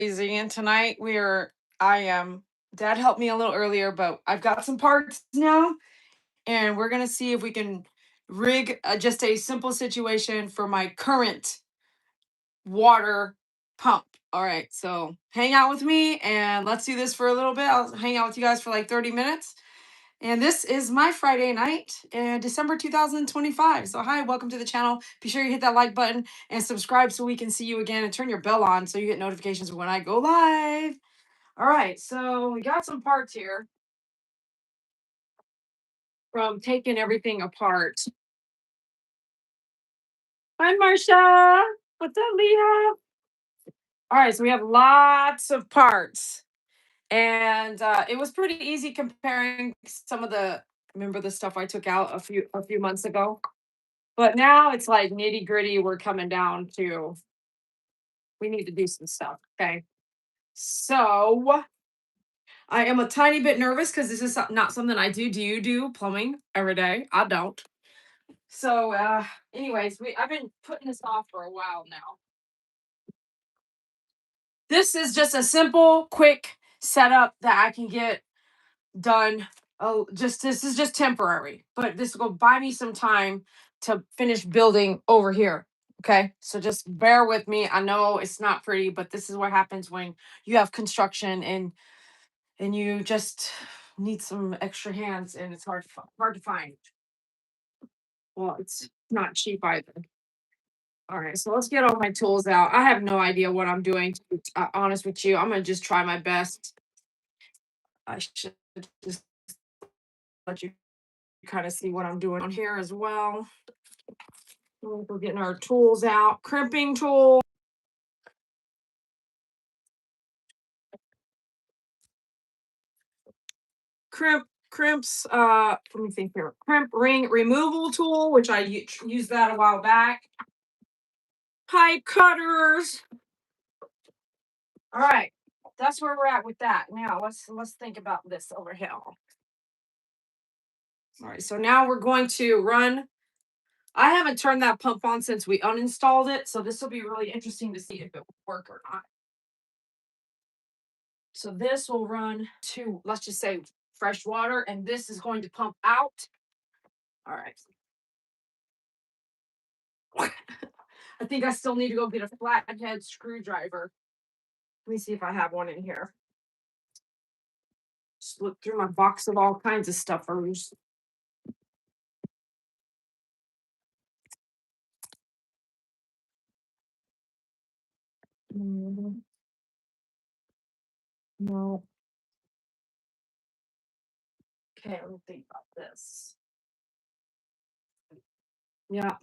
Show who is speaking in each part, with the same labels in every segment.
Speaker 1: crazy. And tonight I am, Dad helped me a little earlier, but I've got some parts now, and we're going to see if we can rig just a simple situation for my current water pump. All right. So hang out with me and let's do this for a little bit. I'll hang out with you guys for like 30 minutes. And this is my Friday night in December 2025. So, hi, welcome to the channel. Be sure you hit that like button and subscribe so we can see you again, and turn your bell on so you get notifications when I go live. All right, so we got some parts here from taking everything apart. Hi, Marcia. What's up, Leah? All right, so we have lots of parts. And it was pretty easy comparing some of the, remember the stuff I took out a few months ago. But now it's like nitty gritty. We're coming down to, we need to do some stuff. Okay. So I am a tiny bit nervous because this is not something I do. Do you do plumbing every day? I don't. So, anyways, I've been putting this off for a while now. This is just a simple, quick setup that I can get done. Oh, just this is just temporary, but this will buy me some time to finish building over here. Okay, so just bear with me. I know it's not pretty, but this is what happens when you have construction and you just need some extra hands, and it's hard to find. Well, it's not cheap either. All right, so let's get all my tools out. I have no idea what I'm doing. To be honest with you, I'm gonna just try my best. I should just let you kind of see what I'm doing on here as well. We're getting our tools out. Crimping tool. Crimps. Let me think here. Crimp ring removal tool, which I used that a while back. Pipe cutters. All right, that's where we're at with that. Now let's think about this over here. All right, so now we're going to run. I haven't turned that pump on since we uninstalled it, so this will be really interesting to see if it will work or not. So this will run to, let's just say, fresh water, and this is going to pump out. All right. I think I still need to go get a flathead screwdriver. Let me see if I have one in here. Just look through my box of all kinds of stuffers. No. Okay, let me think about this. Yeah,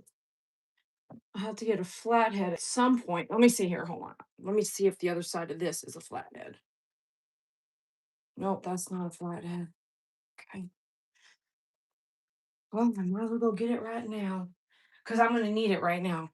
Speaker 1: I have to get a flathead at some point. Let me see here. Hold on. Let me see if the other side of this is a flathead. Nope, that's not a flathead. Okay. Well, I might as well go get it right now because I'm going to need it right now.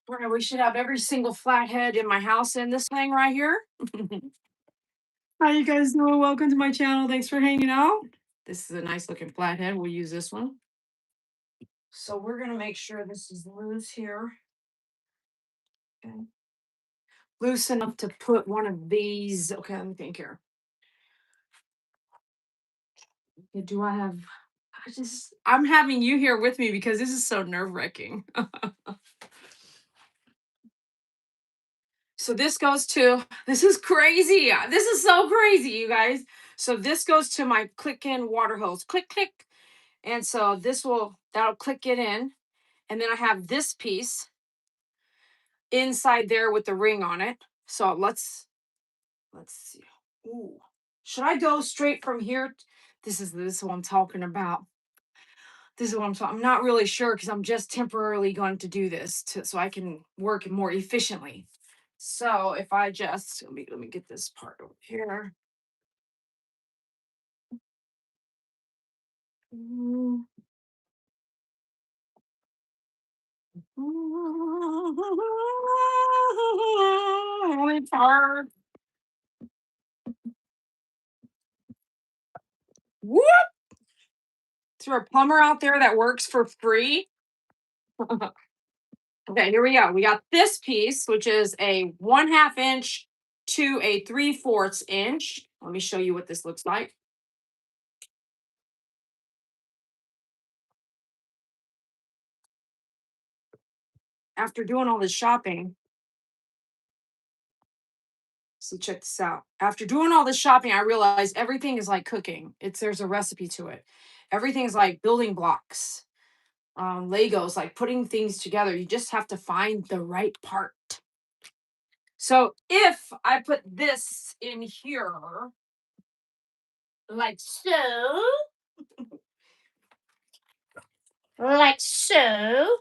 Speaker 1: Boy, we should have every single flathead in my house in this thing right here. How you guys doing? Welcome to my channel. Thanks for hanging out. This is a nice looking flathead. We'll use this one. So we're gonna make sure this is loose here. Okay. Loose enough to put one of these. Okay, let me think here. Okay, do I have? I'm having you here with me because this is so nerve wracking. So this goes to, this is crazy. This is so crazy, you guys. So this goes to my click in water hose. Click, click. And so that'll click it in. And then I have this piece inside there with the ring on it. So let's see. Ooh. Should I go straight from here? This is what I'm talking about. This is what I'm talking. I'm not really sure because I'm just temporarily going to do this so I can work more efficiently. So if I just let me get this part over here. Mm. Only part. Whoop! Is there a plumber out there that works for free? Okay, here we go. We got this piece, which is a 1/2 inch to a 3/4 inch. Let me show you what this looks like. After doing all this shopping, so check this out. After doing all this shopping, I realized everything is like cooking. There's a recipe to it. Everything's like building blocks, Legos, like putting things together. You just have to find the right part. So if I put this in here, like so, like so,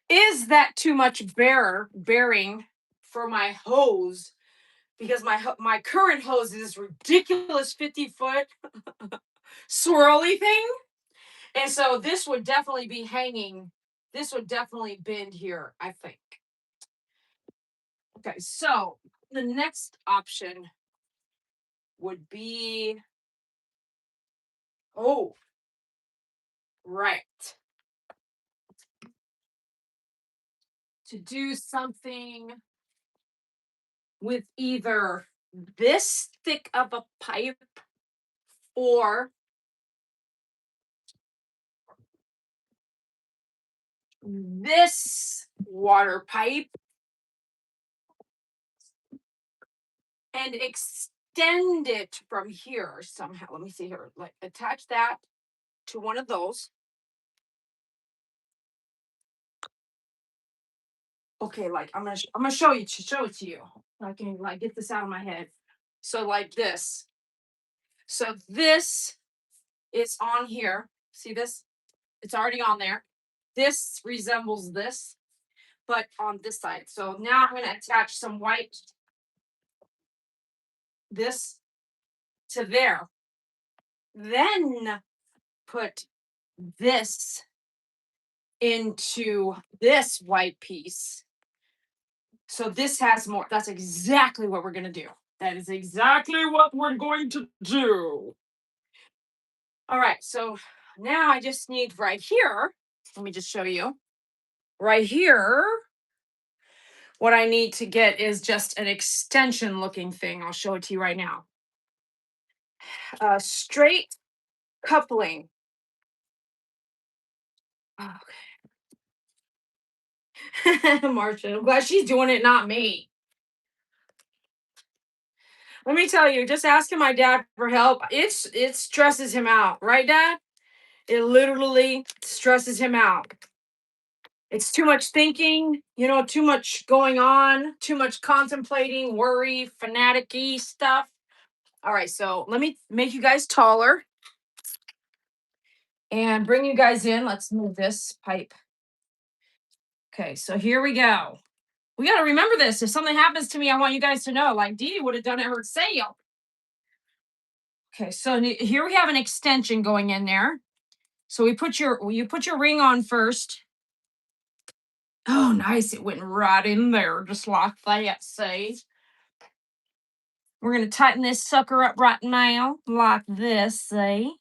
Speaker 1: is that too much bearing for my hose? Because my current hose is this ridiculous 50-foot swirly thing. And so this would definitely be hanging. This would definitely bend here, I think. Okay, so the next option would be, oh, right. To do something with either this thick of a pipe or this water pipe and extend it from here somehow. Let me see here. Like attach that to one of those. Okay, like I'm gonna show it to you. I can like get this out of my head. So like this. So this is on here. See this? It's already on there. This resembles this, but on this side. So now I'm gonna attach some white this to there. Then put this into this white piece. So this has more. That's exactly what we're going to do. That is exactly what we're going to do. All right. So now I just need right here. Let me just show you. Right here, what I need to get is just an extension looking thing. I'll show it to you right now. Straight coupling. Oh, okay. Marcia, I'm glad she's doing it, not me. Let me tell you, just asking my dad for help, it stresses him out, right, Dad? It literally stresses him out. It's too much thinking, too much going on, too much contemplating, worry, fanatic-y stuff. All right, so let me make you guys taller and bring you guys in. Let's move this pipe. Okay, so here we go. We got to remember this. If something happens to me, I want you guys to know, like Dede would have done at her sale. Okay, so here we have an extension going in there. So you put your ring on first. Oh, nice. It went right in there, just like that, see? We're going to tighten this sucker up right now, like this, see?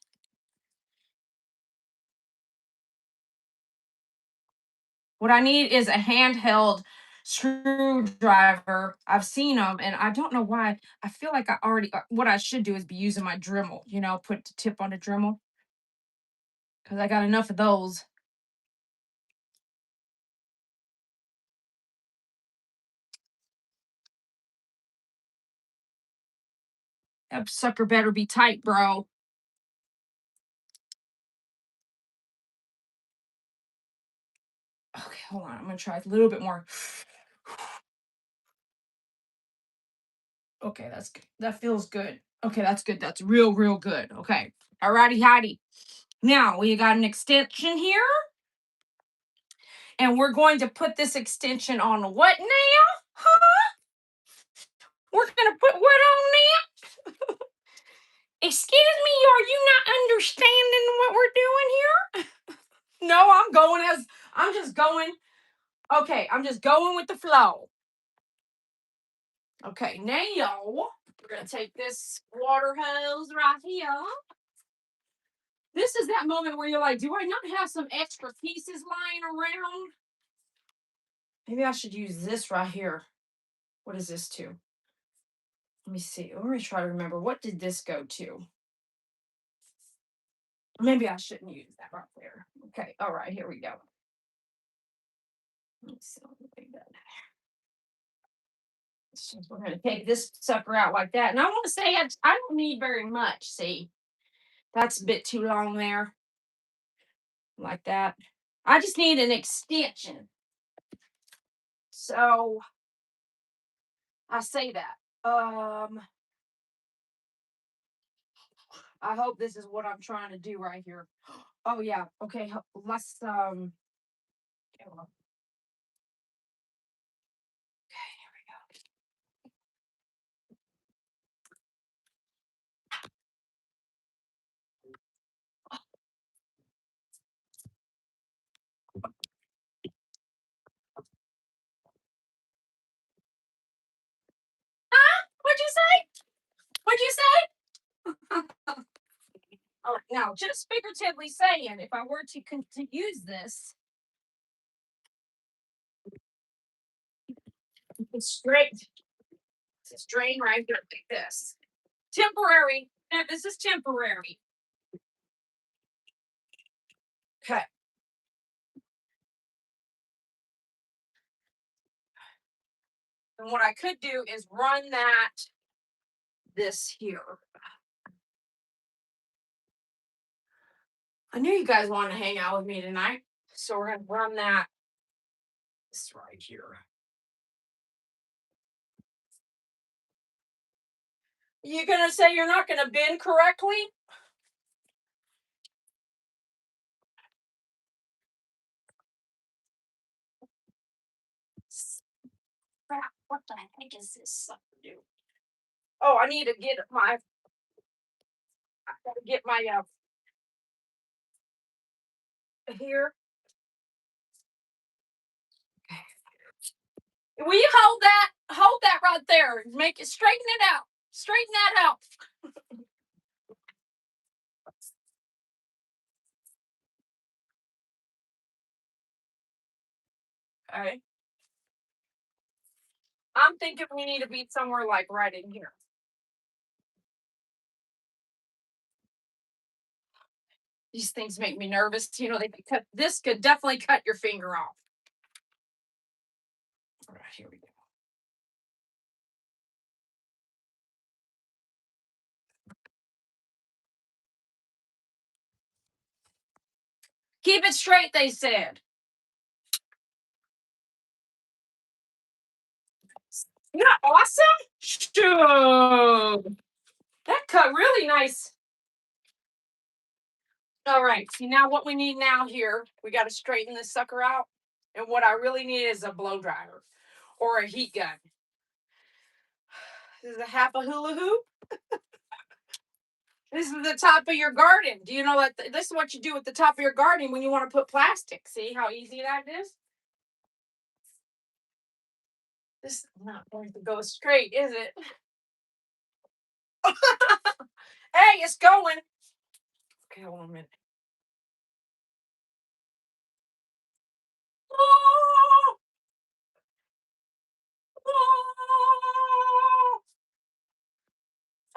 Speaker 1: What I need is a handheld screwdriver. I've seen them, and I don't know why. I feel like I already. What I should do is be using my Dremel. You know, put the tip on the Dremel because I got enough of those. That sucker better be tight, bro. Okay, hold on. I'm gonna try a little bit more. Okay, that's good. That feels good. Okay, that's good. That's real, real good. Okay. Alrighty, howdy. Now we got an extension here, and we're going to put this extension on what now? Huh? We're gonna put what on now? Excuse me, are you not understanding what we're doing here? No, I'm just going. Okay, I'm just going with the flow. Okay, now we're gonna take this water hose right here. This is that moment where you're like, do I not have some extra pieces lying around? Maybe I should use this right here. What is this to? Let me see. Let me try to remember. What did this go to? Maybe I shouldn't use that right there. Okay. All right. Here we go. Let's see. So we're going to take this sucker out like that. And I want to say I don't need very much. See, that's a bit too long there. Like that. I just need an extension. So I say that. I hope this is what I'm trying to do right here. Oh yeah. Okay. Let's okay, well, here we go. What'd you say? What'd you say? All right, now, just figuratively saying, if I were to use this, it's straight. It's drain right here like this. Temporary. This is temporary. Okay. And what I could do is run this here. I knew you guys wanted to hang out with me tonight. So we're going to run this right here. You going to say you're not going to bend correctly? Crap, what the heck is this sucker do? Oh, I need to get my here. Will you hold that right there? Make it straighten it out. Straighten that out. Okay. I'm thinking we need to be somewhere like right in here. These things make me nervous. You know, this could definitely cut your finger off. All right, here we go. Keep it straight, they said. Yeah, awesome. Sure. That cut really nice. All right. See, now what we need now here, we got to straighten this sucker out. And what I really need is a blow dryer or a heat gun. This is a half a hula hoop. This is the top of your garden. Do you know that this is what you do at the top of your garden when you want to put plastic? See how easy that is? This is not going to go straight, is it? Hey, it's going. Okay, hold on a minute. Oh!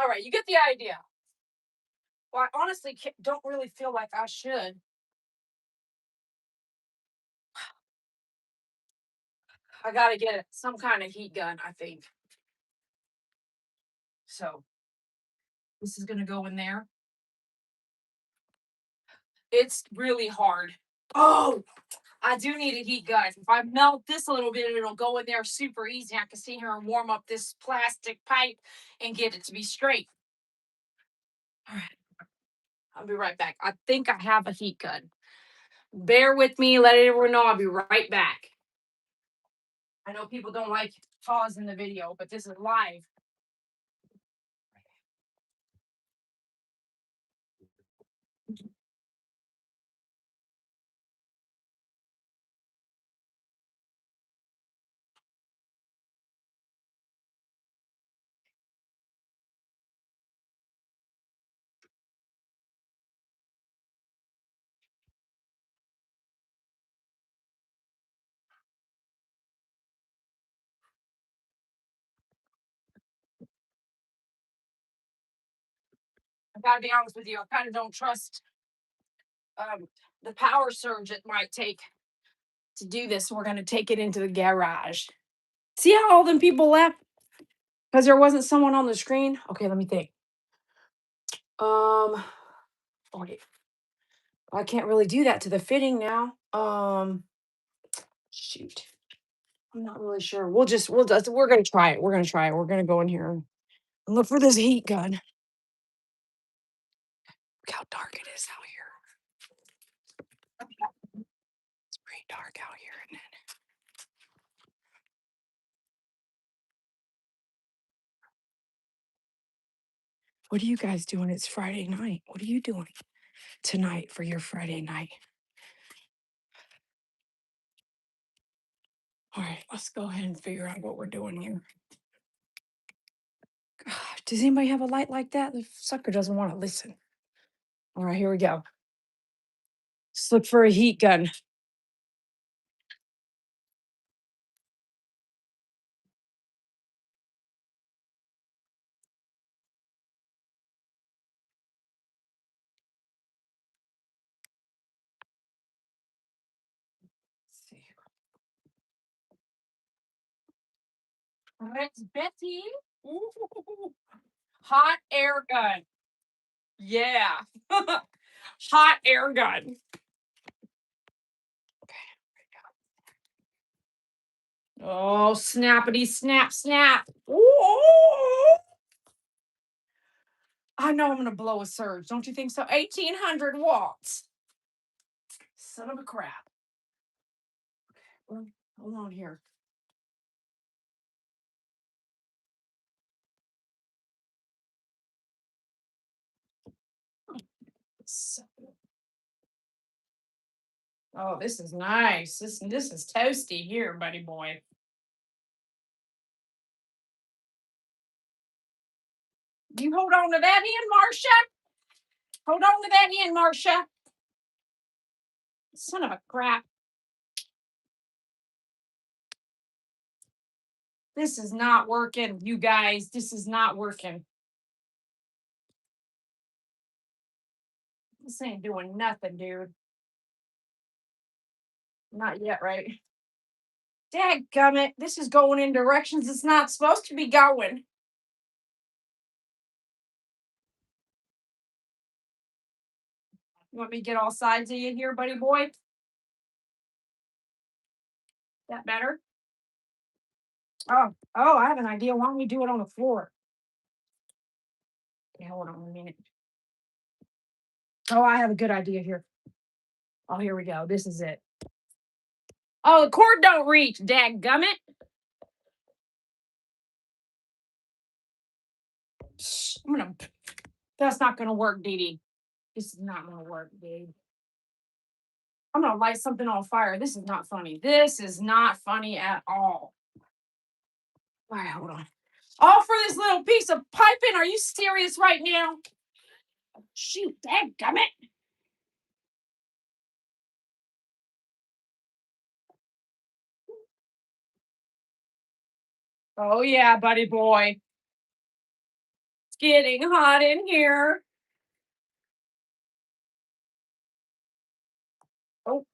Speaker 1: All right, you get the idea. Well, I honestly don't really feel like I should. I gotta get some kind of heat gun, I think. So this is gonna go in there. It's really hard. Oh, I do need a heat gun. If I melt this a little bit, it'll go in there super easy. I can sit here and warm up this plastic pipe and get it to be straight. All right, I'll be right back. I think I have a heat gun. Bear with me. Let everyone know I'll be right back. I know people don't like pause in the video, but this is live. I gotta be honest with you. I kind of don't trust the power surge it might take to do this. We're gonna take it into the garage. See how all them people left because there wasn't someone on the screen. Okay, let me think. Okay, I can't really do that to the fitting now. Shoot, I'm not really sure. We're gonna try it. We're gonna try it. We're gonna go in here and look for this heat gun. Look how dark it is out here. It's pretty dark out here, isn't it? What are you guys doing? It's Friday night. What are you doing tonight for your Friday night? All right, let's go ahead and figure out what we're doing here. God, does anybody have a light like that? The sucker doesn't want to listen. All right, here we go. Let's look for a heat gun. Let's see. All right, it's Betty. Ooh, hot air gun. Yeah. Hot air gun. Oh, snappity snap snap. Ooh. I know I'm gonna blow a surge. Don't you think so? 1800 watts. Son of a crap. Hold on here. Oh, this is nice. This is toasty here, buddy boy. You hold on to that end, Marcia. Hold on to that end, Marcia. Son of a crap. This is not working, you guys. This is not working. This ain't doing nothing, dude. Not yet, right? Dadgummit. This is going in directions it's not supposed to be going. You want me to get all sides of you here, buddy boy? That better? Oh, I have an idea. Why don't we do it on the floor? Okay, hold on a minute. Oh, I have a good idea here. Oh, here we go. This is it. Oh, the cord don't reach, dadgummit. That's not gonna work, Dede. This is not gonna work, dude. I'm gonna light something on fire. This is not funny. This is not funny at all. All right, hold on. All for this little piece of piping? Are you serious right now? Shoot, dadgummit. Oh yeah, buddy boy. It's getting hot in here. Oh,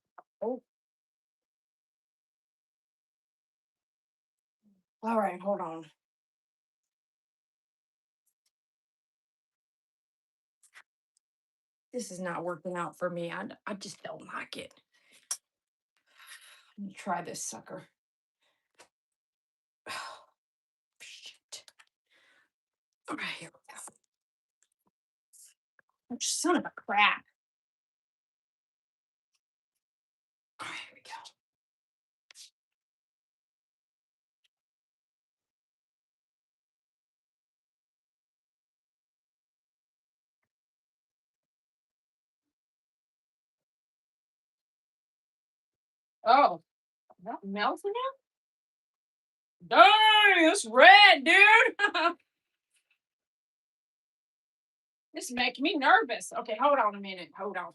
Speaker 1: oh. All right, hold on. This is not working out for me. I just don't like it. Let me try this sucker. Oh, shit. All right, here we go. Oh, son of a crap. All right, here we go. Oh, that melting it? Dang, it's red, dude. This is making me nervous. Okay, hold on a minute. Hold on.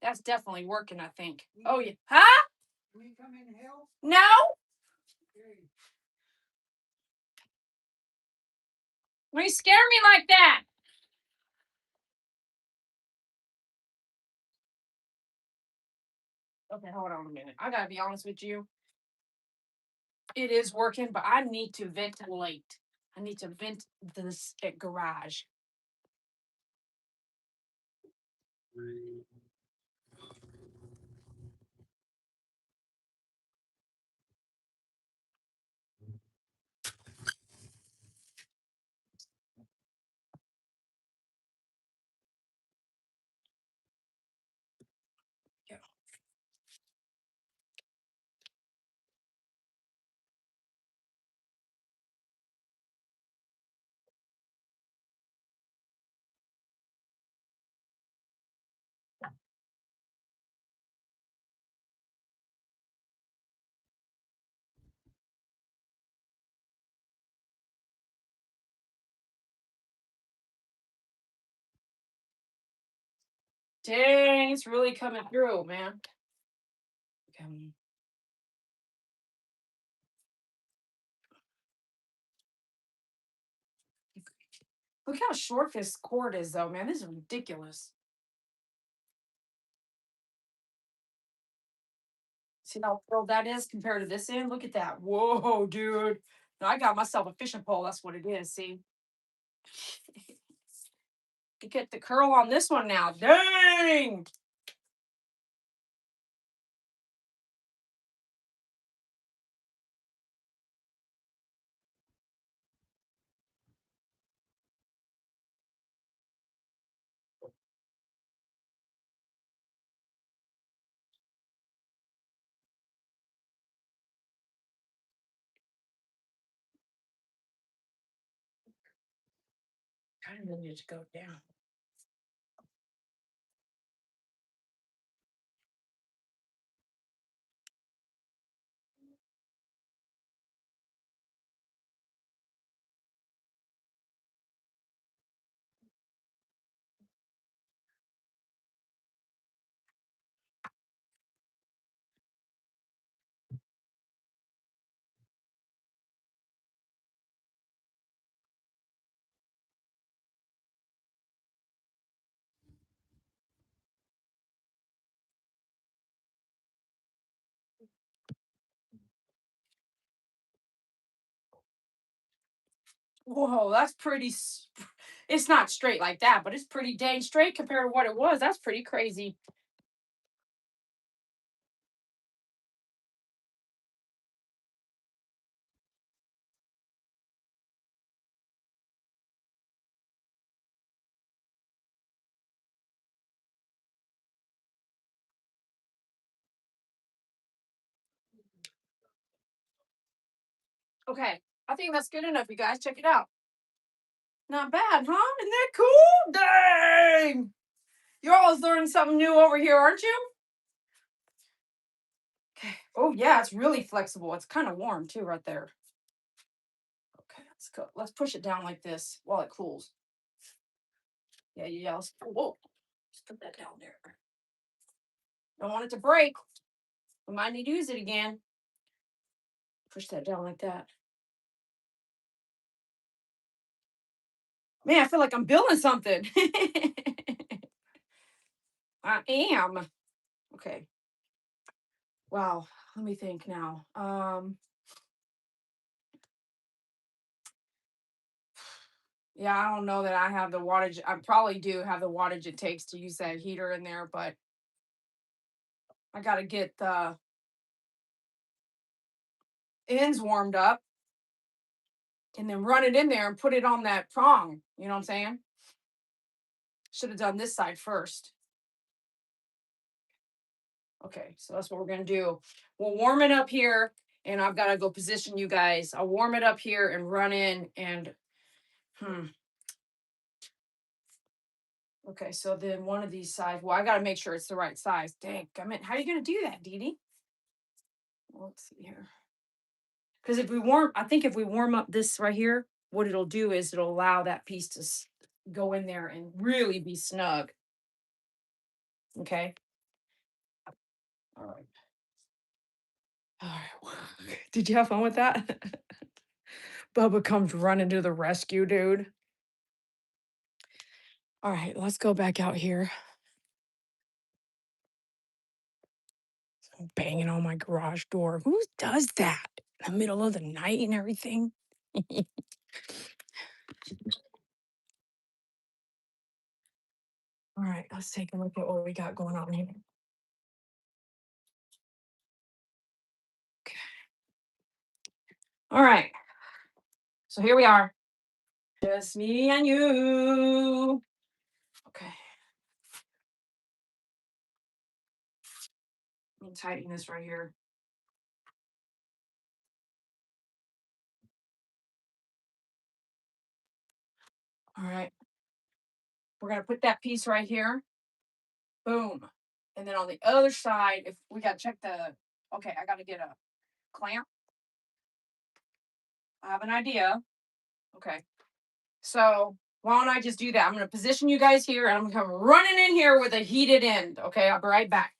Speaker 1: That's definitely working, I think. Oh, yeah. Huh? Will you come in and help? No. Okay. Why you scare me like that? Okay, hold on a minute. I gotta be honest with you. It is working, but I need to ventilate. I need to vent this garage. Yeah. Dang, it's really coming through, man. Okay. Look how short this cord is, though, man. This is ridiculous. See how filled that is compared to this end? Look at that. Whoa, dude. No, I got myself a fishing pole. That's what it is. See? You get the curl on this one now. Dang. Kind of need to go down. Whoa, that's pretty. It's not straight like that, but it's pretty dang straight compared to what it was. That's pretty crazy. Okay, I think that's good enough, you guys. Check it out. Not bad, huh? Isn't that cool? Dang! You're always learning something new over here, aren't you? Okay. Oh yeah, it's really flexible. It's kind of warm too, right there. Okay, let's go. Let's push it down like this while it cools. Yeah, yeah. Whoa. Let's put that down there. Don't want it to break. We might need to use it again. Push that down like that. Man, I feel like I'm building something. I am. Okay. Wow. Let me think now. Yeah, I don't know that I have the wattage. I probably do have the wattage it takes to use that heater in there, but I got to get the ends warmed up and then run it in there and put it on that prong. You know what I'm saying? Should have done this side first. Okay, so that's what we're gonna do. We'll warm it up here, and I've got to go position you guys. I'll warm it up here and run in and hmm. Okay, so then one of these sides. Well, I got to make sure it's the right size. Dang, I mean, how are you gonna do that, Dede? Let's see here. Because I think if we warm up this right here, what it'll do is it'll allow that piece to go in there and really be snug. Okay. All right. All right. Did you have fun with that? Bubba comes running to the rescue, dude. All right, let's go back out here. Banging on my garage door. Who does that in the middle of the night and everything? All right, let's take a look at what we got going on here. Okay. All right. So here we are. Just me and you. Okay. Let me tighten this right here. All right. We're going to put that piece right here. Boom. And then on the other side, if we got to check the, okay, I got to get a clamp. I have an idea. Okay. So why don't I just do that? I'm going to position you guys here and I'm going to come running in here with a heated end. Okay. I'll be right back.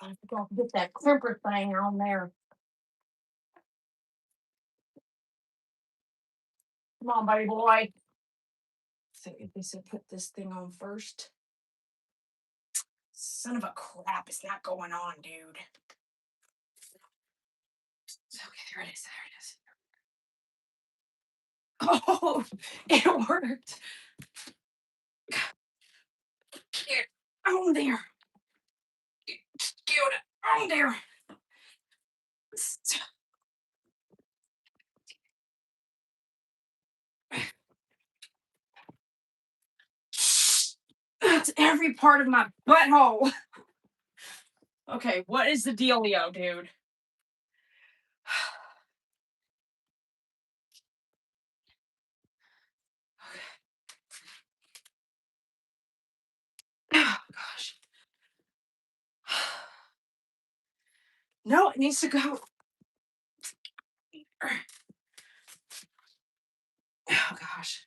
Speaker 1: I forgot to get that crimper thing on there. Come on, buddy boy. So if they said put this thing on first. Son of a crap, it's not going on, dude. Okay, there it is. There it is. Oh, it worked. Get on there. Get on there. That's every part of my butthole. Okay, what is the dealio, dude? Oh, gosh. No, it needs to go. Oh, gosh.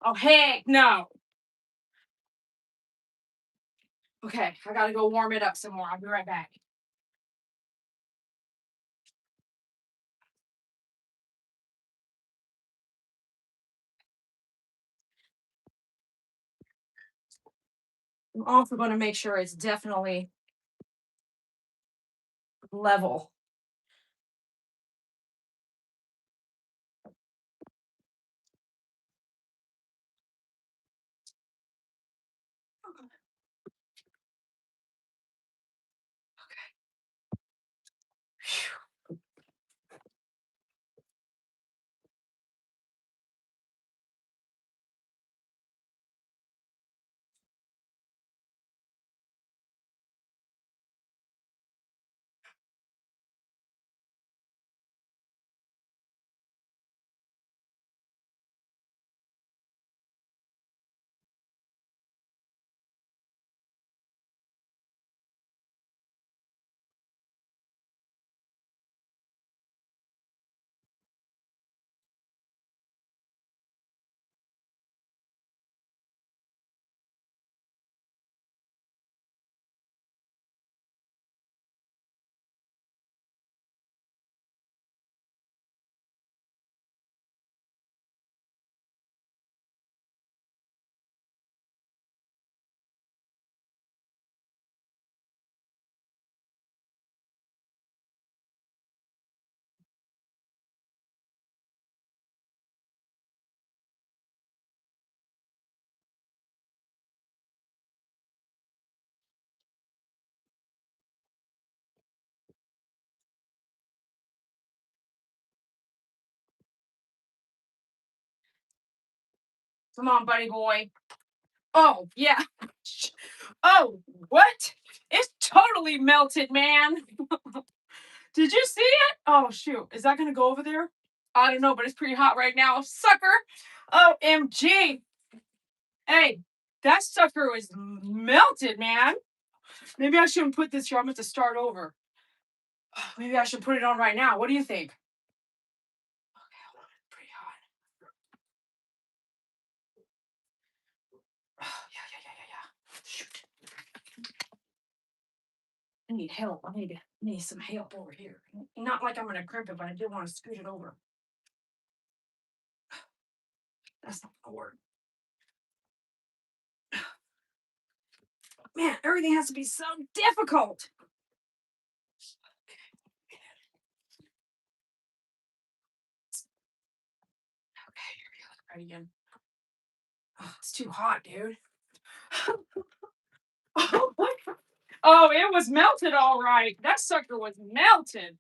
Speaker 1: Oh, heck no. Okay, I gotta go warm it up some more. I'll be right back. I'm also going to make sure it's definitely level. Come on, buddy boy. Oh, yeah. Oh, what? It's totally melted, man. Did you see it? Oh, shoot. Is that going to go over there? I don't know, but it's pretty hot right now. Sucker. OMG. Hey, that sucker was melted, man. Maybe I shouldn't put this here. I'm going to start over. Maybe I should put it on right now. What do you think? Okay, hold on. It's pretty hot. Oh, yeah, yeah, yeah, yeah, yeah. Shoot. I need help. I need some help over here. Not like I'm going to crimp it, but I do want to scoot it over. That's not going to work. Man, everything has to be so difficult. Okay, here we go. Let's try it again. Oh, it's too hot, dude. Oh, what? Oh, it was melted all right. That sucker was melted.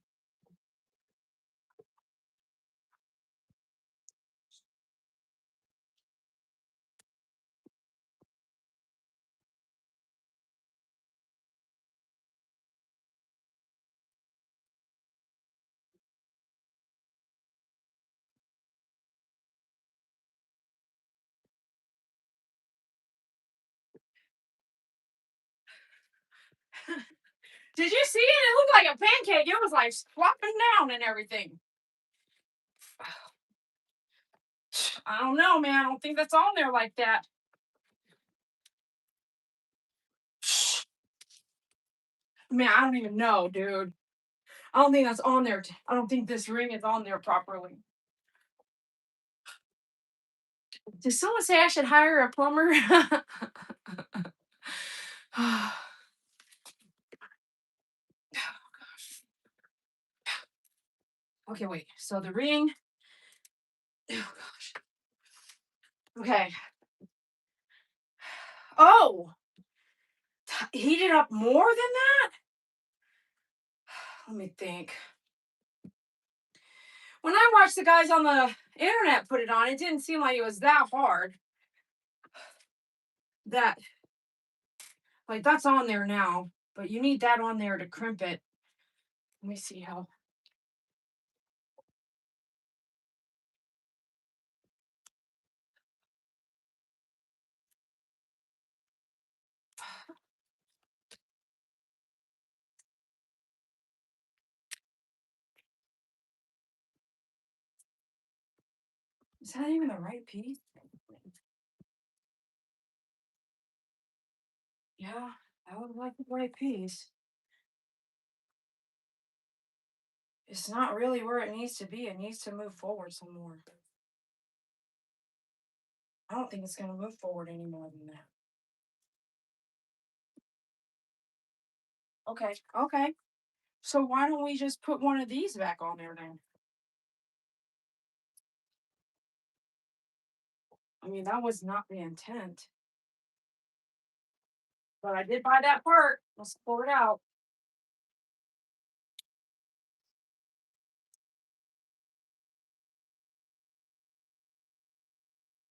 Speaker 1: Did you see it? It looked like a pancake. It was like flopping down and everything. I don't know, man. I don't think that's on there like that. Man, I don't even know, dude. I don't think that's on there. I don't think this ring is on there properly. Did someone say I should hire a plumber? Okay, wait. So the ring. Oh gosh. Okay. Oh, heated up more than that? Let me think. When I watched the guys on the internet put it on, it didn't seem like it was that hard. That, like, that's on there now, but you need that on there to crimp it. Let me see how. Is that even the right piece? Yeah, I would like the right piece. It's not really where it needs to be. It needs to move forward some more. I don't think it's going to move forward any more than that. Okay. Okay. So why don't we just put one of these back on there then? I mean, that was not the intent. But I did buy that part. Let's pull it out.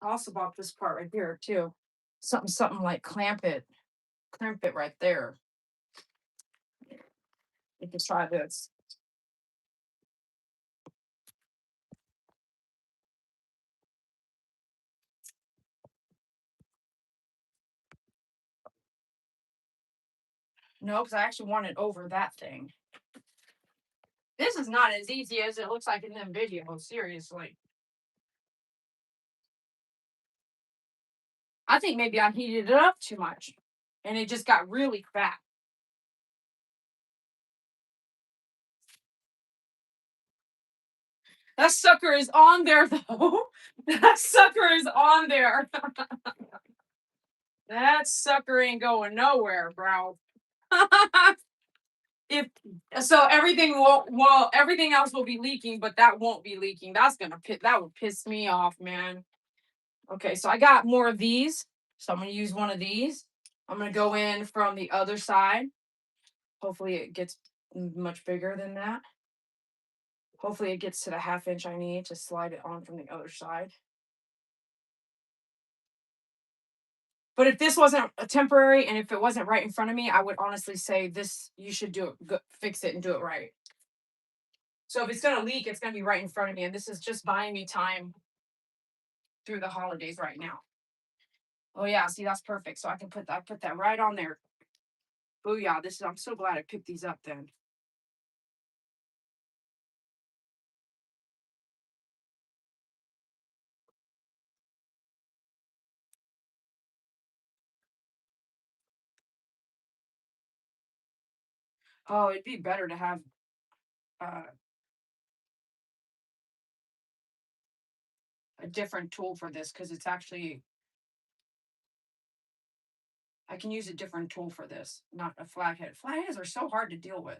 Speaker 1: I also bought this part right here too. Something like clamp it right there. You can try this. No, because I actually want it over that thing. This is not as easy as it looks like in them videos. Seriously, I think maybe I heated it up too much, and it just got really fat. That sucker is on there though. That sucker is on there. That sucker ain't going nowhere, bro. If so, everything will everything else will be leaking, but that won't be leaking. That would piss me off, man. Okay, so I got more of these. So I'm gonna use one of these. I'm gonna go in from the other side. Hopefully it gets much bigger than that. Hopefully it gets to the 1/2 inch I need to slide it on from the other side. But if this wasn't a temporary and if it wasn't right in front of me, I would honestly say this, you should do it, fix it and do it right. So if it's gonna leak, it's gonna be right in front of me, and this is just buying me time through the holidays right now. Oh yeah, see that's perfect. So I put that right on there. Oh yeah, I'm so glad I picked these up then. Oh, it'd be better to have uh, a different tool for this because it's actually I can use a different tool for this, not a flathead. Flatheads are so hard to deal with.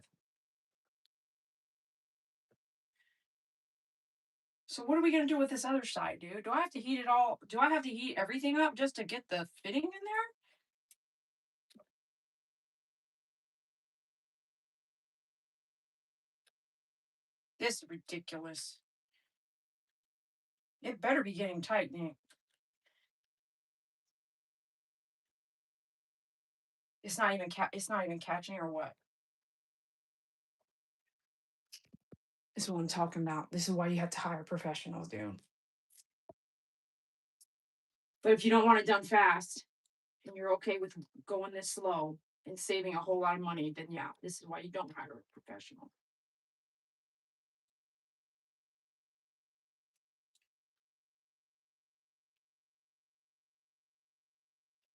Speaker 1: So what are we gonna do with this other side, dude? Do I have to heat it all? Do I have to heat everything up just to get the fitting in there? This is ridiculous. It better be getting tight, Nick. It's not even catching or what? This is what I'm talking about. This is why you have to hire professionals, dude. But if you don't want it done fast and you're okay with going this slow and saving a whole lot of money, then yeah, this is why you don't hire a professional.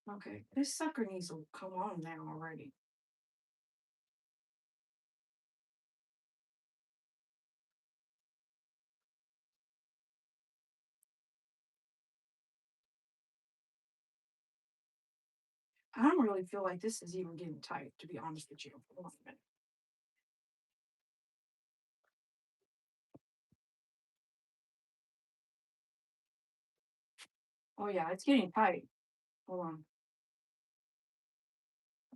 Speaker 1: Okay, this sucker needs to come on now already. I don't really feel like this is even getting tight, to be honest with you. Hold on a minute. Oh yeah, it's getting tight. Hold on.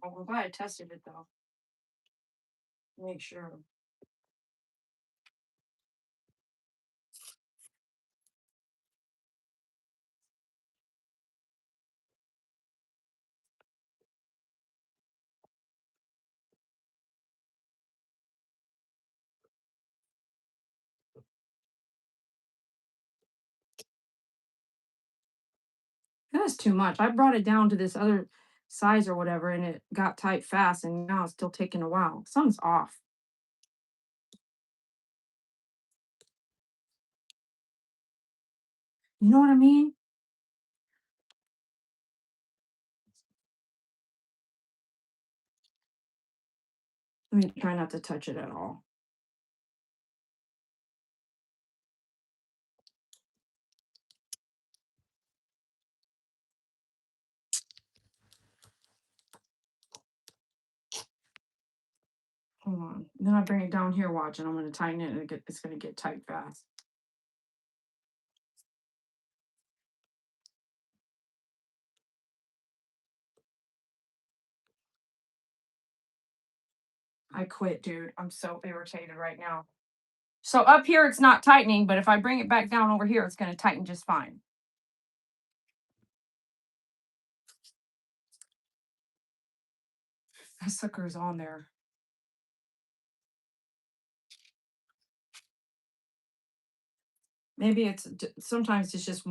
Speaker 1: Oh, I'm glad I tested it though. Make sure. That's too much. I brought it down to this other size or whatever, and it got tight fast, and now it's still taking a while. Something's off. You know what I mean? Let me try not to touch it at all. Hold on. Then I bring it down here, watch, and I'm gonna tighten it and it's gonna get tight fast. I quit, dude. I'm so irritated right now. So up here it's not tightening, but if I bring it back down over here, it's gonna tighten just fine. That sucker's on there. Maybe sometimes it's just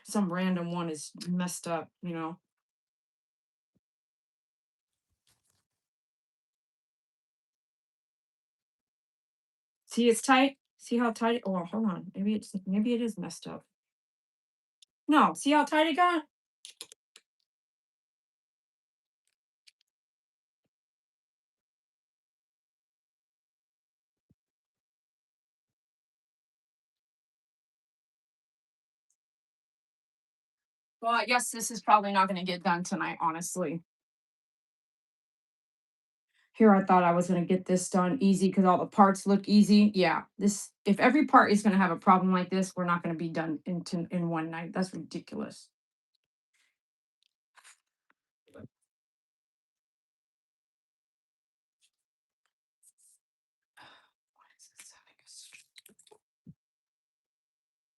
Speaker 1: some random one is messed up, you know. See, it's tight. See how tight? Oh, hold on. Maybe it is messed up. No, see how tight it got? Well, I guess this is probably not going to get done tonight, honestly. Here, I thought I was going to get this done easy because all the parts look easy. Yeah, if every part is going to have a problem like this, we're not going to be done in one night. That's ridiculous.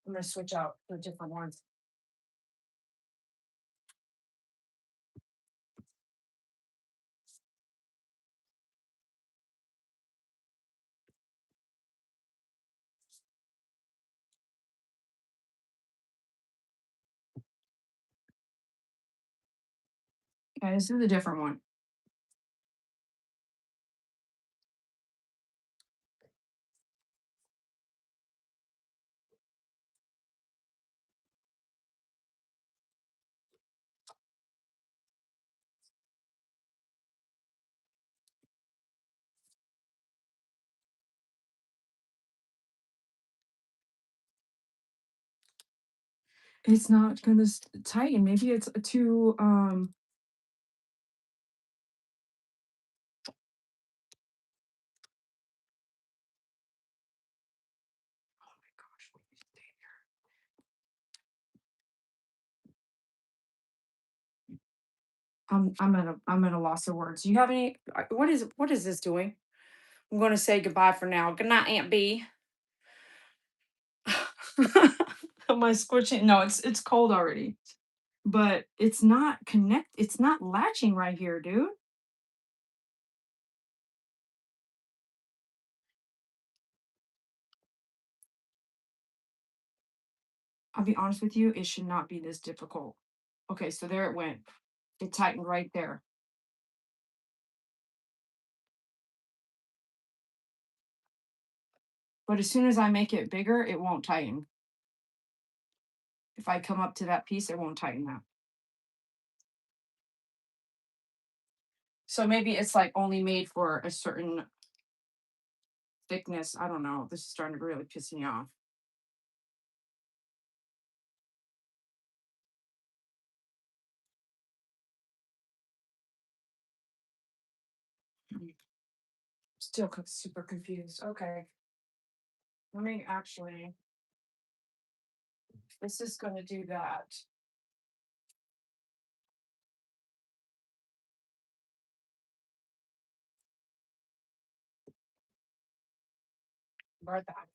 Speaker 1: I'm going to switch out the different ones. Okay, this is a different one. It's not gonna tighten. Maybe it's too oh my gosh, what is I'm at a loss of words. Do you have any what is this doing? I'm gonna say goodbye for now. Good night, Aunt B. Am I squishing? No, it's cold already. But it's not latching right here, dude. I'll be honest with you, it should not be this difficult. Okay, so there it went. It tightened right there. But as soon as I make it bigger, it won't tighten. If I come up to that piece, it won't tighten that. So maybe it's like only made for a certain thickness. I don't know. This is starting to really piss me off. Still super confused. Okay. Let me actually, this is going to do that. Right back.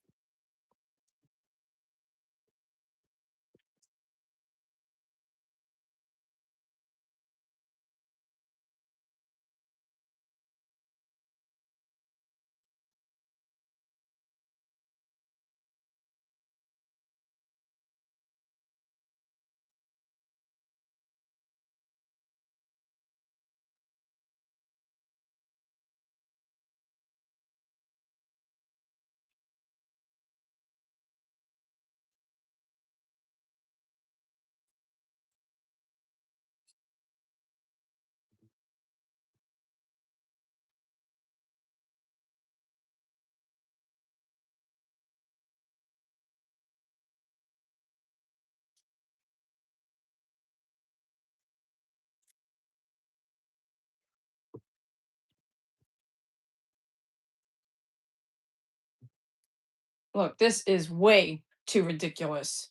Speaker 1: Look, this is way too ridiculous.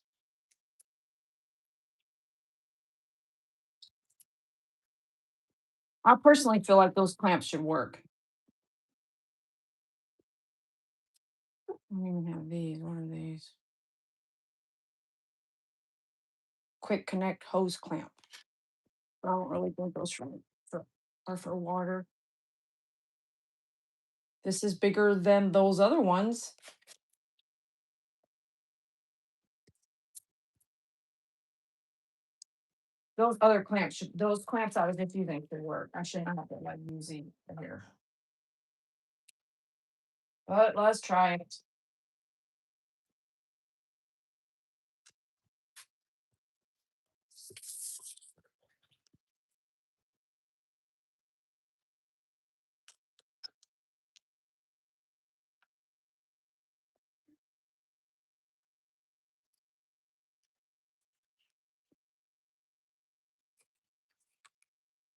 Speaker 1: I personally feel like those clamps should work. I don't even have these. What are these? Quick connect hose clamp. I don't really think those are for water. This is bigger than those other ones. Those other clamps should, those clamps out of if you think should work. I shouldn't have to like using here. But let's try it.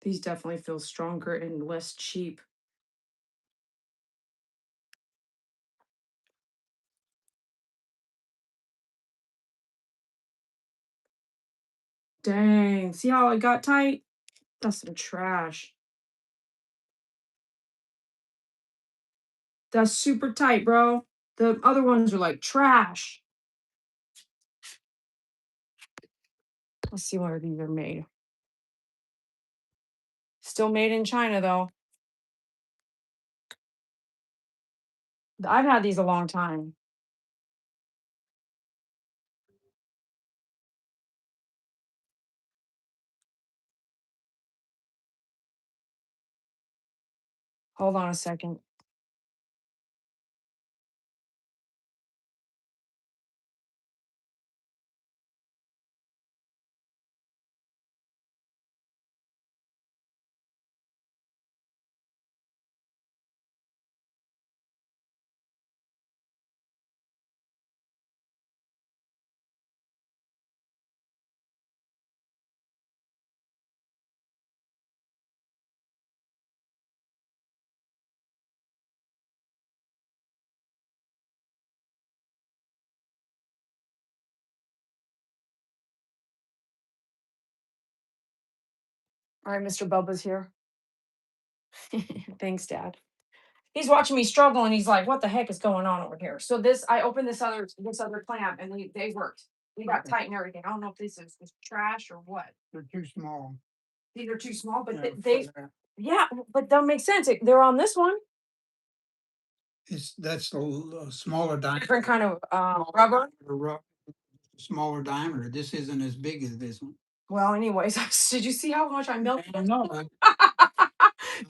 Speaker 1: These definitely feel stronger and less cheap. Dang, see how it got tight? That's some trash. That's super tight, bro. The other ones are like trash. Let's see where these are made. Still made in China though. I've had these a long time. Hold on a second. All right, Mr. Bubba's here. Thanks, Dad. He's watching me struggle and he's like, what the heck is going on over here? So this, I opened this other clamp and they worked. We got tight and everything. I don't know if this is trash or what.
Speaker 2: They're too small.
Speaker 1: These are too small, but
Speaker 2: Yeah,
Speaker 1: they
Speaker 2: for that.
Speaker 1: yeah, but that makes sense. They're on this one.
Speaker 2: That's a smaller diameter.
Speaker 1: Different kind of rubber.
Speaker 2: Smaller diameter. This isn't as big as this one.
Speaker 1: Well, anyways, did you see how much I melted?
Speaker 2: I know.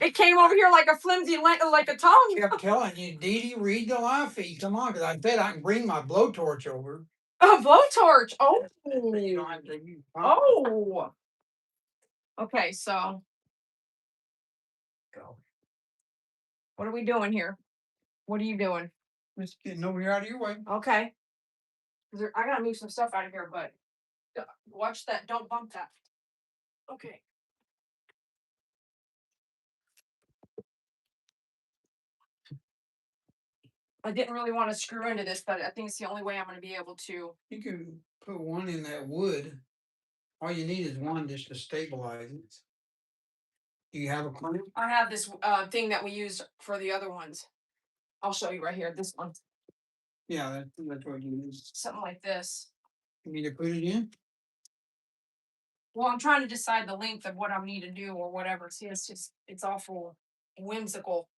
Speaker 1: It came over here like a flimsy, like a tongue.
Speaker 2: I kept telling you, Dede, read the live feed. Come on, because I said I can bring my blowtorch over.
Speaker 1: A blowtorch. Oh.
Speaker 2: You don't have to use
Speaker 1: Oh. Okay, so go. What are we doing here? What are you doing?
Speaker 2: Just getting over here out of your way.
Speaker 1: Okay. I gotta move some stuff out of here, but watch that. Don't bump that. Okay. I didn't really want to screw into this, but I think it's the only way I'm going to be able to.
Speaker 2: You can put one in that wood. All you need is one just to stabilize it. Do you have a clamp?
Speaker 1: I have this thing that we used for the other ones. I'll show you right here. This one.
Speaker 2: Yeah, that's what you use.
Speaker 1: Something like this.
Speaker 2: You need to put it in?
Speaker 1: Well, I'm trying to decide the length of what I need to do or whatever. See, it's awful whimsical.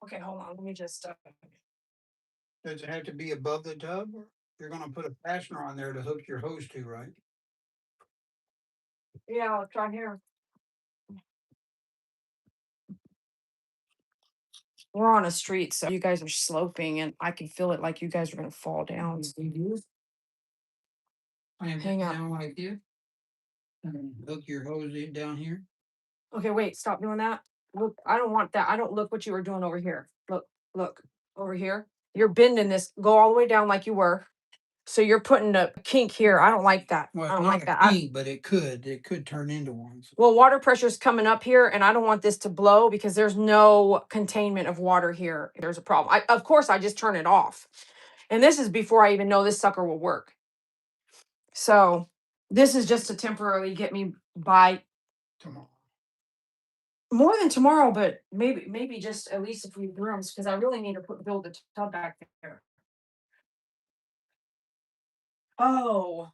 Speaker 1: Okay, hold on. Let me just.
Speaker 2: Does it have to be above the tub? Or you're gonna put a fastener on there to hook your hose to, right?
Speaker 1: Yeah, I'll try here. We're on a street, so you guys are sloping, and I can feel it like you guys are gonna fall down.
Speaker 2: Hang down like this. And hook your hose in down here.
Speaker 1: Okay, wait, stop doing that. Look, I don't want that. I don't look what you were doing over here. Look over here. You're bending this. Go all the way down like you were. So you're putting a kink here. I don't like that.
Speaker 2: Well,
Speaker 1: I don't
Speaker 2: not
Speaker 1: like
Speaker 2: a
Speaker 1: that.
Speaker 2: kink, but it could turn into one.
Speaker 1: Well, water pressure is coming up here, and I don't want this to blow because there's no containment of water here. There's a problem. Of course, I just turn it off. And this is before I even know this sucker will work. So this is just to temporarily get me by
Speaker 2: Tomorrow.
Speaker 1: more than tomorrow, but maybe just at least a few rooms because I really need to build the tub back there. Oh,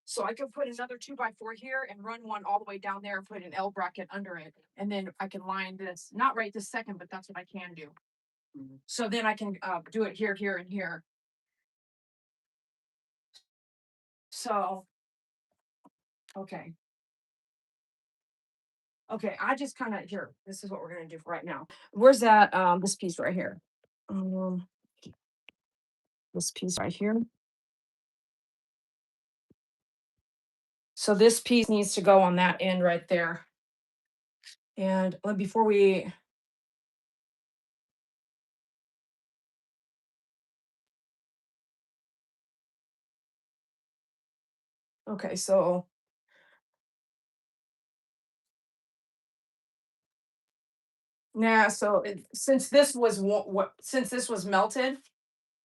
Speaker 1: so I could put another 2x4 here and run one all the way down there and put an L bracket under it. And then I can line this, not right this second, but that's what I can do. So then I can do it here, here, and here. So, okay. Okay, I just kind of here. This is what we're gonna do for right now. Where's that? This piece right here. Um, this piece right here. So this piece needs to go on that end right there. And before we, okay, so yeah, so since this was what since this was melted,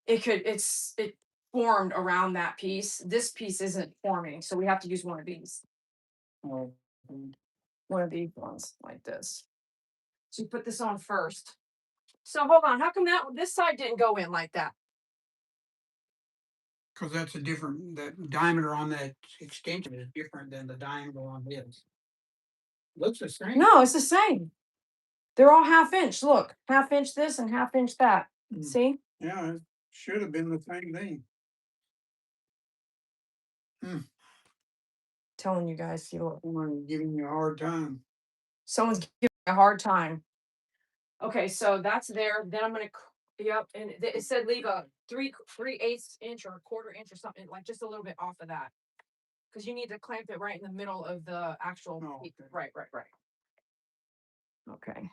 Speaker 1: it formed around that piece. This piece isn't forming, so we have to use one of these.
Speaker 2: Oh,
Speaker 1: One of these ones like this. So you put this on first. So hold on, how come that this side didn't go in like that?
Speaker 2: because that's a different, that diameter on that extension is different than the diameter on this. Looks the same.
Speaker 1: No, it's the same. They're all half inch. Look, half inch this and half inch that. See?
Speaker 2: Yeah, it should have been the same thing.
Speaker 1: Telling you guys, see, look.
Speaker 2: Someone giving you a hard time.
Speaker 1: Someone's giving me a hard time. Okay, so that's there. Then I'm gonna, yep, and it said leave a 3/8 inch or a 1/4 inch or something, like just a little bit off of that, because you need to clamp it right in the middle of the actual.
Speaker 2: Oh, okay.
Speaker 1: Right. Okay.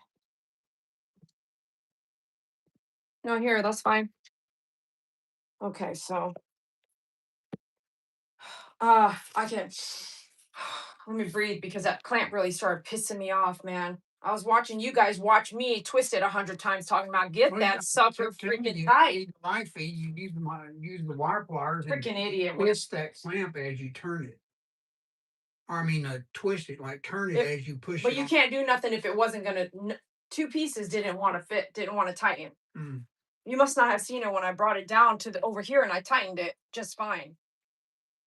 Speaker 1: No, here, that's fine. Okay, so I can let me breathe because that clamp really started pissing me off, man. I was watching you guys watch me twist it 100 times talking about get
Speaker 2: Well,
Speaker 1: that sucker freaking
Speaker 2: you
Speaker 1: tight.
Speaker 2: need my feet, you use the wire pliers and
Speaker 1: Freaking idiot.
Speaker 2: twist that clamp as you turn it. I mean, twist it, like turn it as you push
Speaker 1: But
Speaker 2: it.
Speaker 1: you can't do nothing if it wasn't gonna. Two pieces didn't want to fit, didn't want to tighten.
Speaker 2: Mm.
Speaker 1: You must not have seen it when I brought it down to the over here and I tightened it just fine.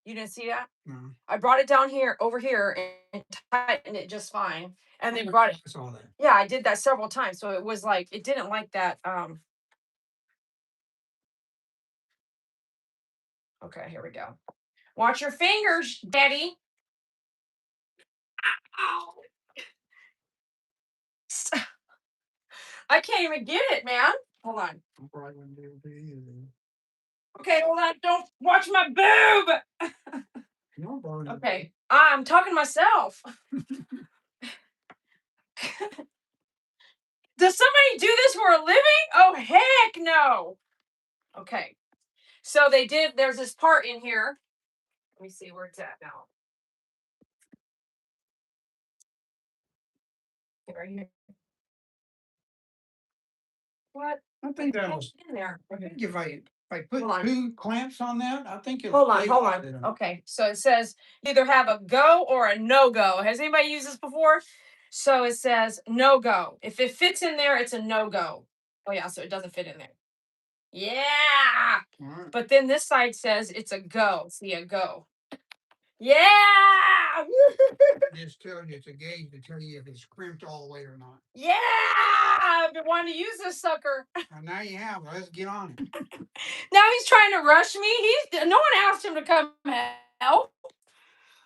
Speaker 1: You didn't see that?
Speaker 2: No.
Speaker 1: I brought it down here over here and tightened it just fine. And then brought it.
Speaker 2: I saw that.
Speaker 1: Yeah, I did that several times. So it was like it didn't like that. Okay, here we go. Watch your fingers, Daddy. Ow. I can't even get it, man. Hold on.
Speaker 2: I probably wouldn't be able to either.
Speaker 1: Okay, hold on. Don't watch my boob.
Speaker 2: No, Barney.
Speaker 1: Okay, I'm talking to myself. Does somebody do this for a living? Oh, heck no. Okay, so they did. There's this part in here. Let me see where it's at now. Right here. What?
Speaker 2: I think that'll.
Speaker 1: In there.
Speaker 2: I think if I put
Speaker 1: Hold on.
Speaker 2: 2 clamps on that, I think it'll.
Speaker 1: Hold on. Okay, so it says either have a go or a no go. Has anybody used this before? So it says no go. If it fits in there, it's a no go. Oh yeah, so it doesn't fit in there. Yeah.
Speaker 2: Right.
Speaker 1: But then this side says it's a go. See, a go. Yeah.
Speaker 2: Just telling you it's a gauge to tell you if it's crimped all the way or not.
Speaker 1: Yeah. I've been wanting to use this sucker.
Speaker 2: And now you have. Let's get on it.
Speaker 1: Now he's trying to rush me. No one asked him to come help.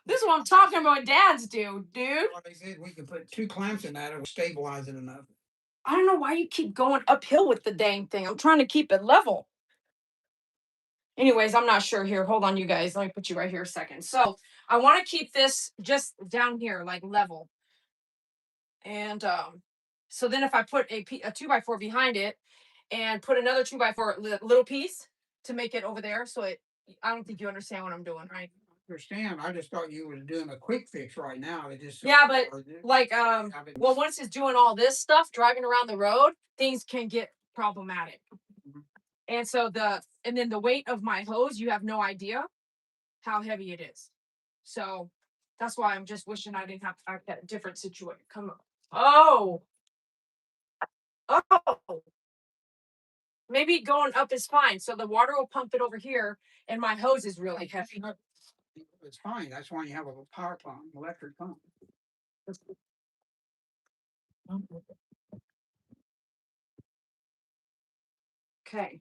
Speaker 1: This is what I'm talking about. Dads do, dude.
Speaker 2: Well, they said we could put 2 clamps in that; it would stabilize it enough.
Speaker 1: I don't know why you keep going uphill with the dang thing. I'm trying to keep it level. Anyways, I'm not sure here. Hold on, you guys. Let me put you right here a second. So I want to keep this just down here, like level. And so then if I put a 2x4 behind it, and put another 2x4 little piece to make it over there. So I don't think you understand what I'm doing, right?
Speaker 2: Understand? I just thought you were doing a quick fix right now. They just
Speaker 1: Yeah, but like well, once it's doing all this stuff, driving around the road, things can get problematic.
Speaker 2: Mhm.
Speaker 1: And so and then the weight of my hose, you have no idea how heavy it is. So that's why I'm just wishing I didn't have a different situation. Come on. Oh, oh, maybe going up is fine. So the water will pump it over here, and my hose is really heavy.
Speaker 2: It's fine. That's why you have a power pump, electric pump.
Speaker 1: Okay.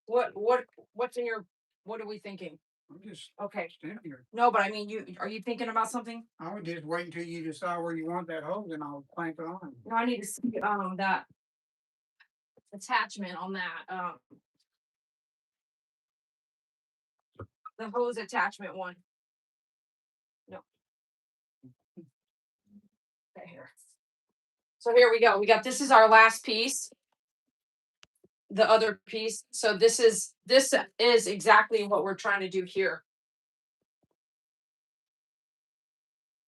Speaker 1: What's in your? What are we thinking?
Speaker 2: I'm just
Speaker 1: Okay.
Speaker 2: standing here.
Speaker 1: No, but I mean, are you thinking about something?
Speaker 2: I would just wait until you decide where you want that hose, and I'll clamp it on.
Speaker 1: No, I need to see that attachment on that the hose attachment one. No. Okay, here. So here we go. We got this is our last piece. The other piece. So this is exactly what we're trying to do here.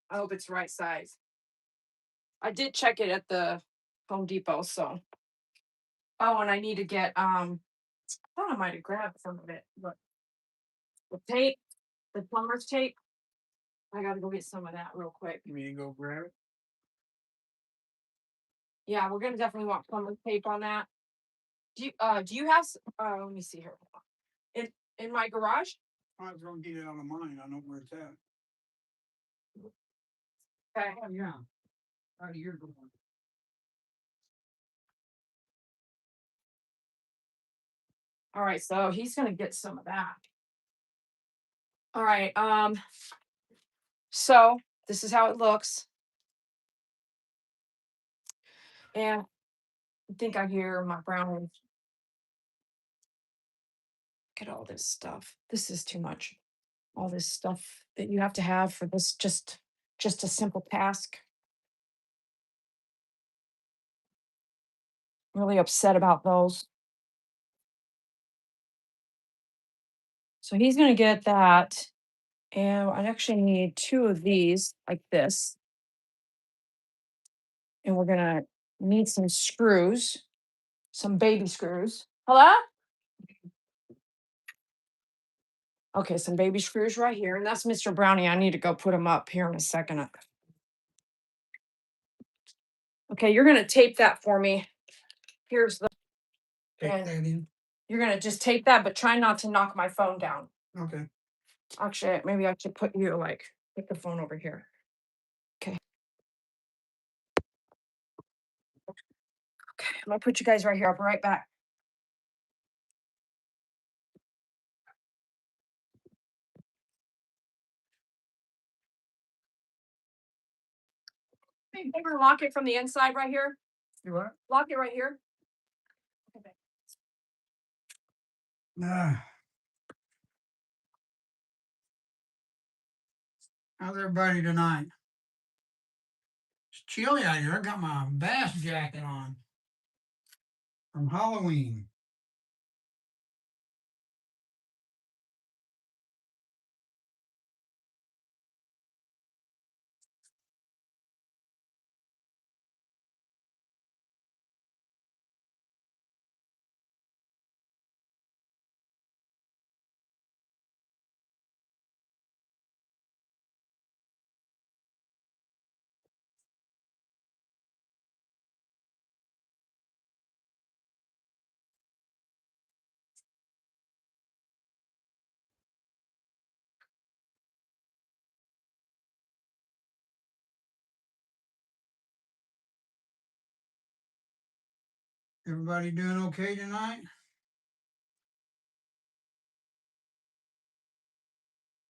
Speaker 1: I hope it's right size. I did check it at the Home Depot, so. Oh, and I need to get I thought I might have grabbed some of it, but the tape, the plumber's tape. I gotta go get some of that real quick.
Speaker 2: You mean go grab it?
Speaker 1: Yeah, we're gonna definitely want plumber's tape on that. Do you have let me see here. In my garage?
Speaker 2: I was gonna get it out of mine. I know where it's at.
Speaker 1: Okay.
Speaker 2: Oh, yeah. Out of your garage.
Speaker 1: All right, so he's gonna get some of that. All right, so this is how it looks. And I think I hear my brown. Look at all this stuff. This is too much. All this stuff that you have to have for this just a simple task. Really upset about those. So he's gonna get that. And I actually need two of these like this. And we're gonna need some screws, some baby screws. Hello? Okay, some baby screws right here. And that's Mr. Brownie. I need to go put him up here in a second. Okay, you're gonna tape that for me. Here's the
Speaker 2: Take
Speaker 1: and
Speaker 2: that in.
Speaker 1: you're gonna just tape that, but try not to knock my phone down.
Speaker 2: Okay.
Speaker 1: Actually, maybe I should put the phone over here. Okay. Okay, I'm gonna put you guys right here. I'll be right back. Hey, we're gonna lock it from the inside right here.
Speaker 2: You what?
Speaker 1: Lock it right here. Okay.
Speaker 2: How's everybody tonight? It's chilly out here. I got my bass jacket on from Halloween. Everybody doing okay tonight?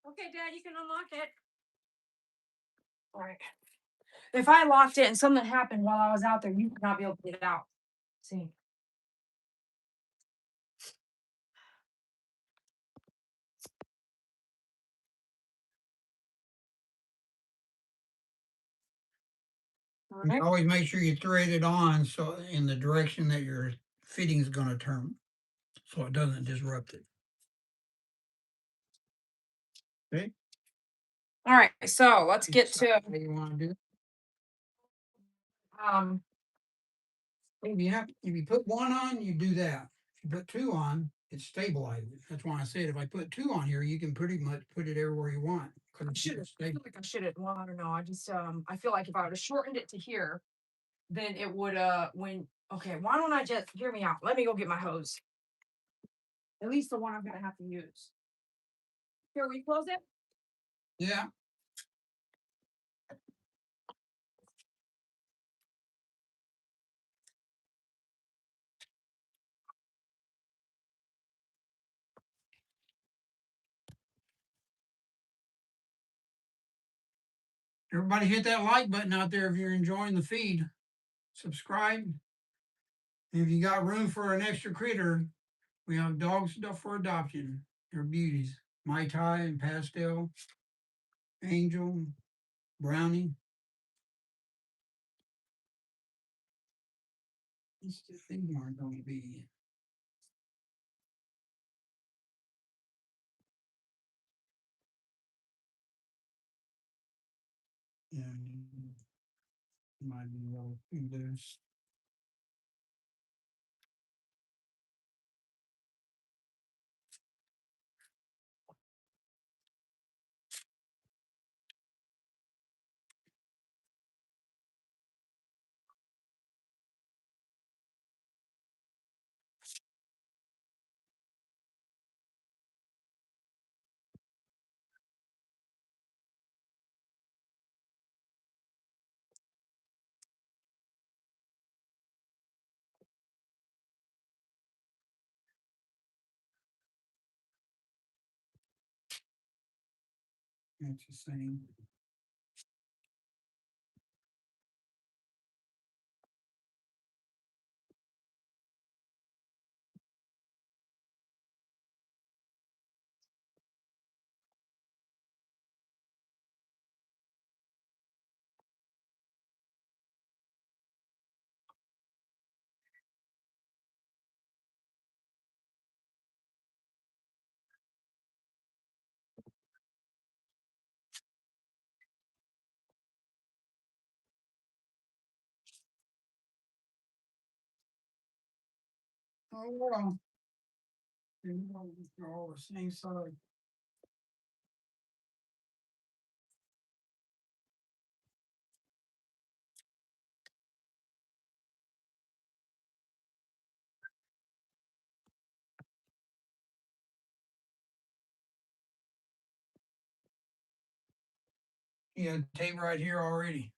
Speaker 1: Okay, Dad, you can unlock it. All right. If I locked it and something happened while I was out there, you would not be able to get it out. See. All
Speaker 2: You
Speaker 1: right.
Speaker 2: always make sure you thread it on so in the direction that your fitting is going to turn, so it doesn't disrupt it. Okay.
Speaker 1: All right. So let's get to
Speaker 2: How you want to do it.
Speaker 1: um.
Speaker 2: If you put one on, you do that. If you put two on, it stabilizes. That's why I said if I put two on here, you can pretty much put it everywhere you want.
Speaker 1: I should have. I feel like I should have. Well, I don't know. I just I feel like if I would have shortened it to here, then it would when okay. Why don't I just hear me out? Let me go get my hose. At least the one I'm gonna have to use. Here, will you close it?
Speaker 2: Yeah. Everybody hit that like button out there if you're enjoying the feed. Subscribe. And if you got room for an extra critter, we have dog stuff for adoption. They're beauties. Mai Tai and Pastel, Angel, Brownie. These things aren't going to be. Yeah, might be well loose. That's the same. Oh, well. They're all the same size. Yeah, tape right here already.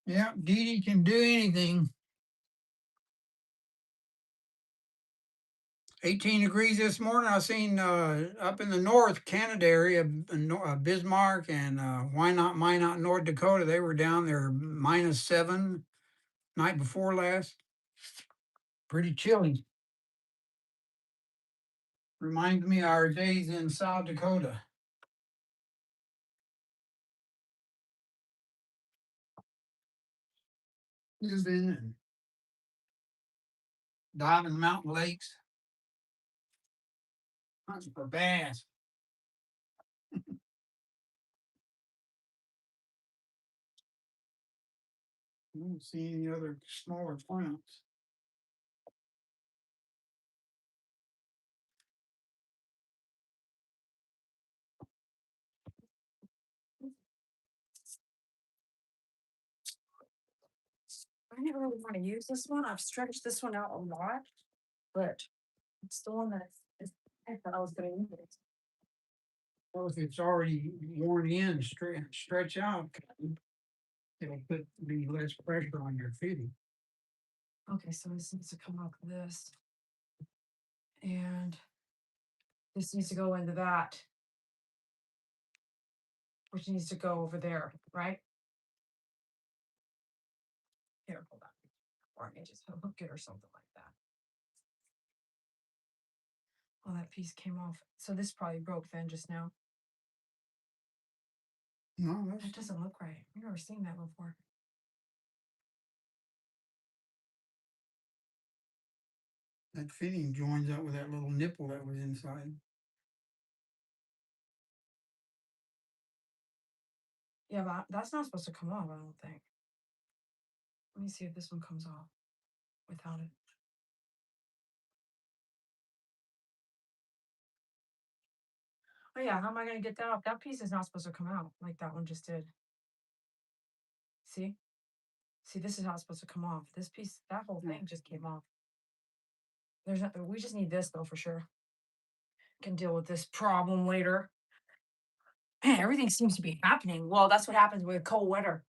Speaker 2: Yeah, Dede can do anything. 18 degrees this morning. I seen up in the north Canada area, Bismarck and why not Minot, North Dakota. They were down there -7 night before last. Pretty chilly. Reminds me of our days in South Dakota. Using and diving mountain lakes, hunting for bass. I don't see any other smaller plants.
Speaker 1: I didn't really want to use this one. I've stretched this one out a lot, but it's the one that I thought I was going to use it.
Speaker 2: Well, if it's already worn in, stretch out, it'll be less pressure on your fitting.
Speaker 1: Okay, so this needs to come out like this, and this needs to go into that, which needs to go over there, right? Here, hold on. Or I may just hook it or something like that. Oh, that piece came off. So this probably broke then just now.
Speaker 2: No,
Speaker 1: That doesn't look right. I've never seen that before.
Speaker 2: that fitting joins up with that little nipple that was inside.
Speaker 1: Yeah, but that's not supposed to come off, I don't think. Let me see if this one comes off without it. Oh yeah, how am I gonna get that off? That piece is not supposed to come out like that one just did. See? See, this is how it's supposed to come off. This piece, that whole thing just came off. There's not, we just need this though for sure. Can deal with this problem later. Man, everything seems to be happening. Well, that's what happens with cold weather.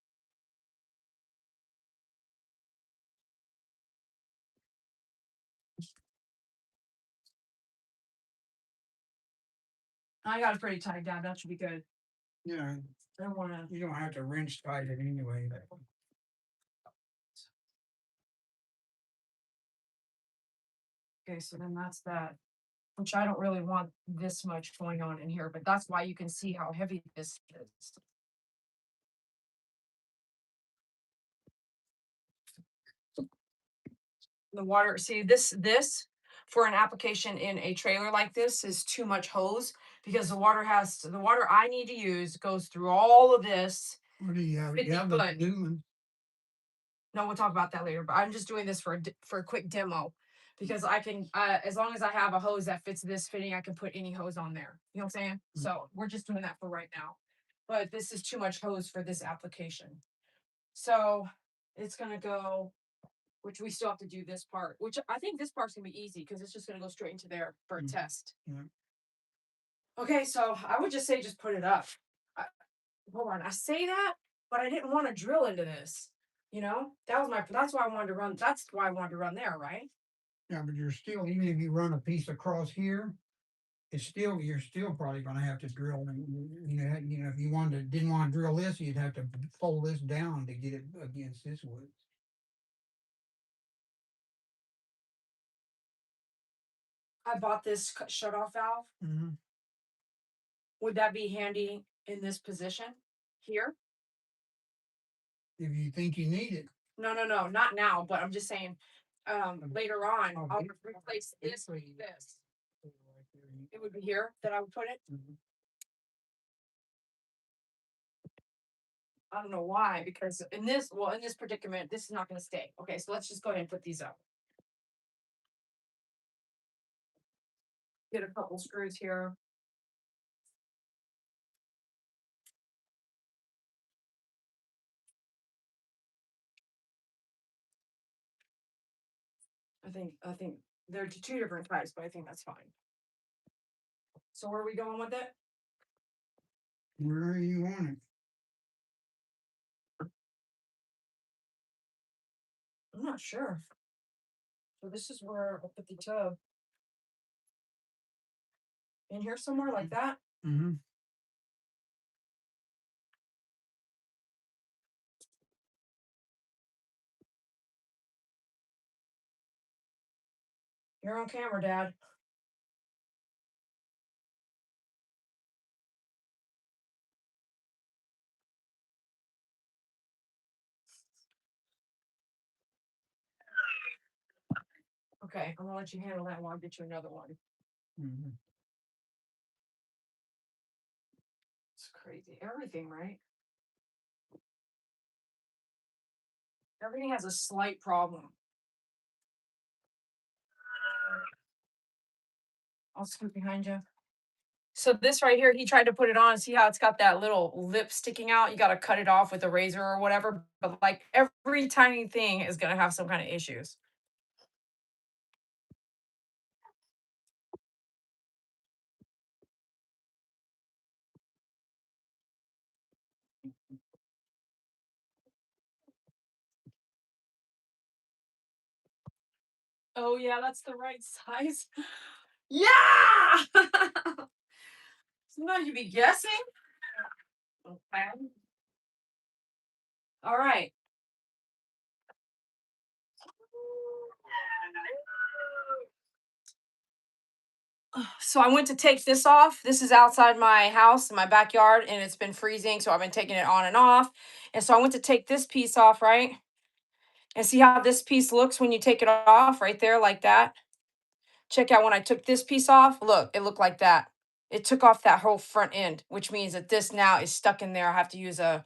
Speaker 1: I got it pretty tied down. That should be good.
Speaker 2: Yeah,
Speaker 1: I don't want to.
Speaker 2: you don't have to wrench tight it anyway.
Speaker 1: Okay, so then that's that. Which I don't really want this much going on in here, but that's why you can see how heavy this is. The water, see this for an application in a trailer like this is too much hose because the water I need to use goes through all of this.
Speaker 2: What do you have?
Speaker 1: 50
Speaker 2: You have the
Speaker 1: foot.
Speaker 2: new one.
Speaker 1: No, we'll talk about that later, but I'm just doing this for a quick demo because I can, as long as I have a hose that fits this fitting, I can put any hose on there. You know what I'm saying? So we're just doing that for right now. But this is too much hose for this application. So it's gonna go, which we still have to do this part, which I think this part's gonna be easy because it's just gonna go straight into there for a test.
Speaker 2: Yeah.
Speaker 1: Okay, so I would just say just put it up. Hold on, I say that, but I didn't want to drill into this. You know, that's why I wanted to run. That's why I wanted to run there, right?
Speaker 2: Yeah, but you're still, even if you run a piece across here, you're still probably gonna have to drill. And if you didn't want to drill this, you'd have to fold this down to get it against this wood.
Speaker 1: I bought this shut-off valve.
Speaker 2: Mm-hmm.
Speaker 1: Would that be handy in this position here?
Speaker 2: If you think you need it.
Speaker 1: No, not now. But I'm just saying, later on, I'll replace this with this. It would be here that I would put it.
Speaker 2: Mm-hmm.
Speaker 1: I don't know why, because in this predicament, this is not going to stay. Okay, so let's just go ahead and put these up. Get a couple screws here. I think they're two different types, but I think that's fine. So where are we going with it?
Speaker 2: Where you want it.
Speaker 1: I'm not sure. So this is where I'll put the tub. In here somewhere like that?
Speaker 2: Mm-hmm.
Speaker 1: You're on camera, Dad. Okay, I'm gonna let you handle that while I get you another one.
Speaker 2: Mm-hmm.
Speaker 1: It's crazy. Everything, right? Everything has a slight problem. I'll scoot behind you. So this right here, he tried to put it on. See how it's got that little lip sticking out? You got to cut it off with a razor or whatever. But like every tiny thing is going to have some kind of issues. Oh yeah, that's the right size. Yeah. Sometimes you be guessing. Okay. All right. So I went to take this off. This is outside my house in my backyard, and it's been freezing, so I've been taking it on and off. And so I went to take this piece off, right? And see how this piece looks when you take it off right there like that? Check out when I took this piece off. Look, it looked like that. It took off that whole front end, which means that this now is stuck in there. I have to use a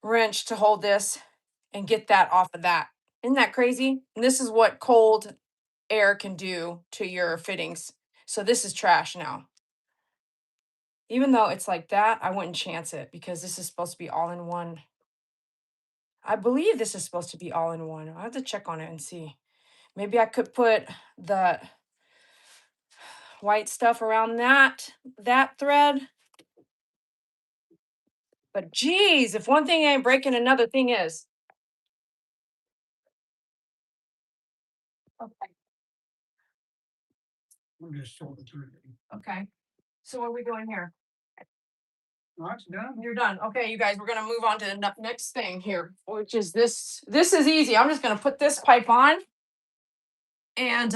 Speaker 1: wrench to hold this and get that off of that. Isn't that crazy? And this is what cold air can do to your fittings. So this is trash now. Even though it's like that, I wouldn't chance it because this is supposed to be all in one. I believe this is supposed to be all in one. I have to check on it and see. Maybe I could put the white stuff around that thread. But geez, if one thing ain't breaking, another thing is. Okay.
Speaker 2: I'm just sorting through it.
Speaker 1: Okay. So what are we doing here?
Speaker 2: Well, that's done.
Speaker 1: You're done. Okay, you guys, we're gonna move on to the next thing here, which is this. This is easy. I'm just gonna put this pipe on and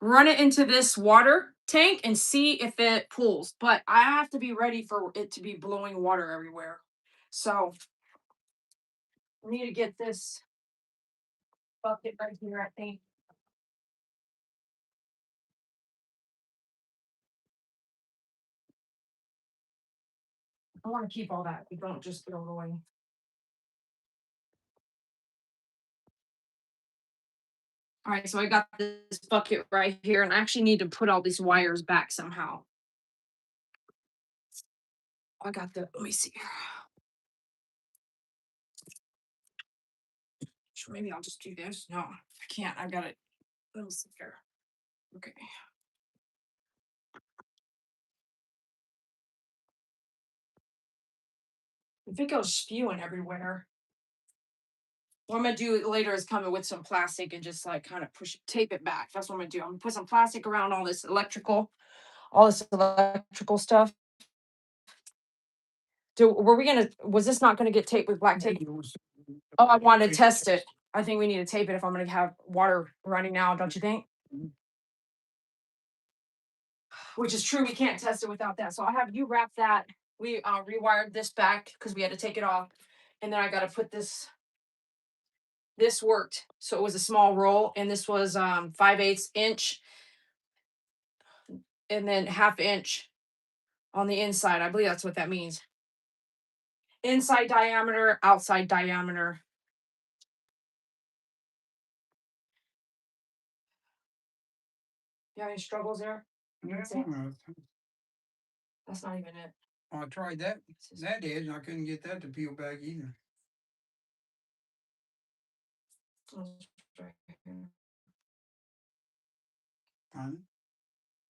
Speaker 1: run it into this water tank and see if it pulls. But I have to be ready for it to be blowing water everywhere. So I need to get this bucket right here, I think. I want to keep all that. We don't just throw it away. All right, so I got this bucket right here, and I actually need to put all these wires back somehow. I got the, let me see here. So maybe I'll just do this. No, I can't. I got it. Let me see here. Okay. I think I was spewing everywhere. What I'm gonna do later is come in with some plastic and just like kind of push tape it back. That's what I'm gonna do. I'm gonna put some plastic around all this electrical stuff. Were we gonna? Was this not gonna get taped with black tape? Oh, I wanted to test it. I think we need to tape it if I'm gonna have water running now. Don't you think? Which is true. We can't test it without that. So I have you wrap that. We rewired this back because we had to take it off, and then I got to put this. This worked. So it was a small roll, and this was 5/8 inch, and then 1/2 inch on the inside. I believe that's what that means. Inside diameter, outside diameter. You have any struggles there?
Speaker 2: Yeah,
Speaker 1: That's not even it.
Speaker 2: I tried that edge, and I couldn't get that to peel back either. Fine.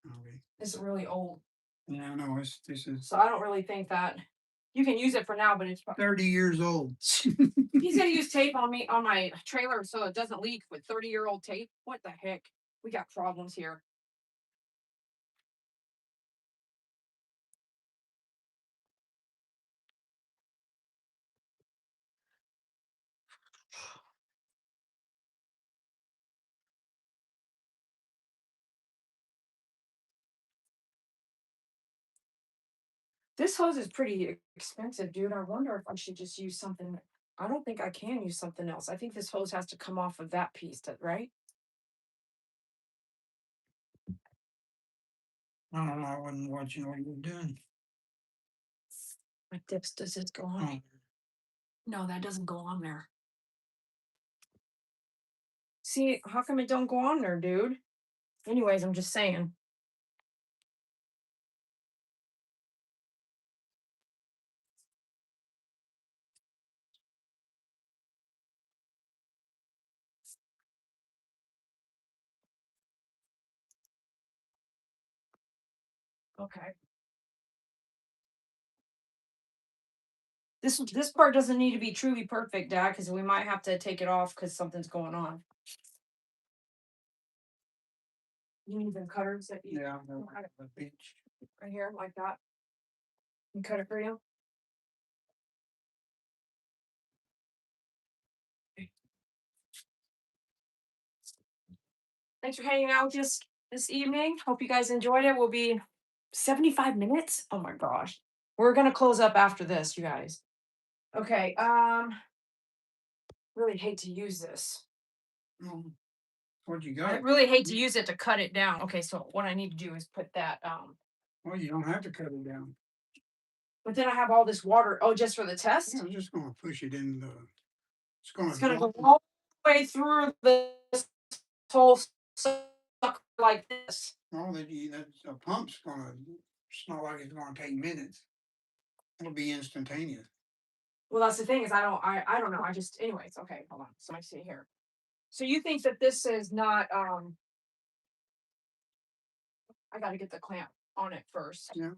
Speaker 2: Okay.
Speaker 1: It's really old.
Speaker 2: Yeah, I know. This is
Speaker 1: So I don't really think that you can use it for now, but it's
Speaker 2: 30 years old.
Speaker 1: he's gonna use tape on me on my trailer so it doesn't leak with 30-year-old tape. What the heck? We got problems here. This hose is pretty expensive, dude. I wonder if I should just use something. I don't think I can use something else. I think this hose has to come off of that piece, right?
Speaker 2: I don't know. I wasn't watching what you were doing.
Speaker 1: Like this, does this go on? No, that doesn't go on there. See, how come it don't go on there, dude? Anyways, I'm just saying. Okay. This part doesn't need to be truly perfect, Dad, because we might have to take it off because something's going on. You need them cutters that you
Speaker 2: Yeah, I'm
Speaker 1: cut it
Speaker 2: the beach.
Speaker 1: right here like that. You cut it for you. Thanks for hanging out with us this evening. Hope you guys enjoyed it. We'll be 75 minutes. Oh my gosh. We're gonna close up after this, you guys. Okay. Really hate to use this.
Speaker 2: What you
Speaker 1: I
Speaker 2: got?
Speaker 1: really hate to use it to cut it down. Okay, so what I need to do is put that
Speaker 2: Well, you don't have to cut it down.
Speaker 1: but then I have all this water. Oh, just for the test?
Speaker 2: Yeah, I'm just gonna push it in the.
Speaker 1: It's gonna go all the way through this whole sucker like this.
Speaker 2: No, that a pump's gonna. It's not like it's gonna take minutes. It'll be instantaneous.
Speaker 1: Well, that's the thing is I don't know. I just anyways, okay, hold on. So I see here. So you think that this is not I gotta get the clamp on it first.
Speaker 2: Yeah,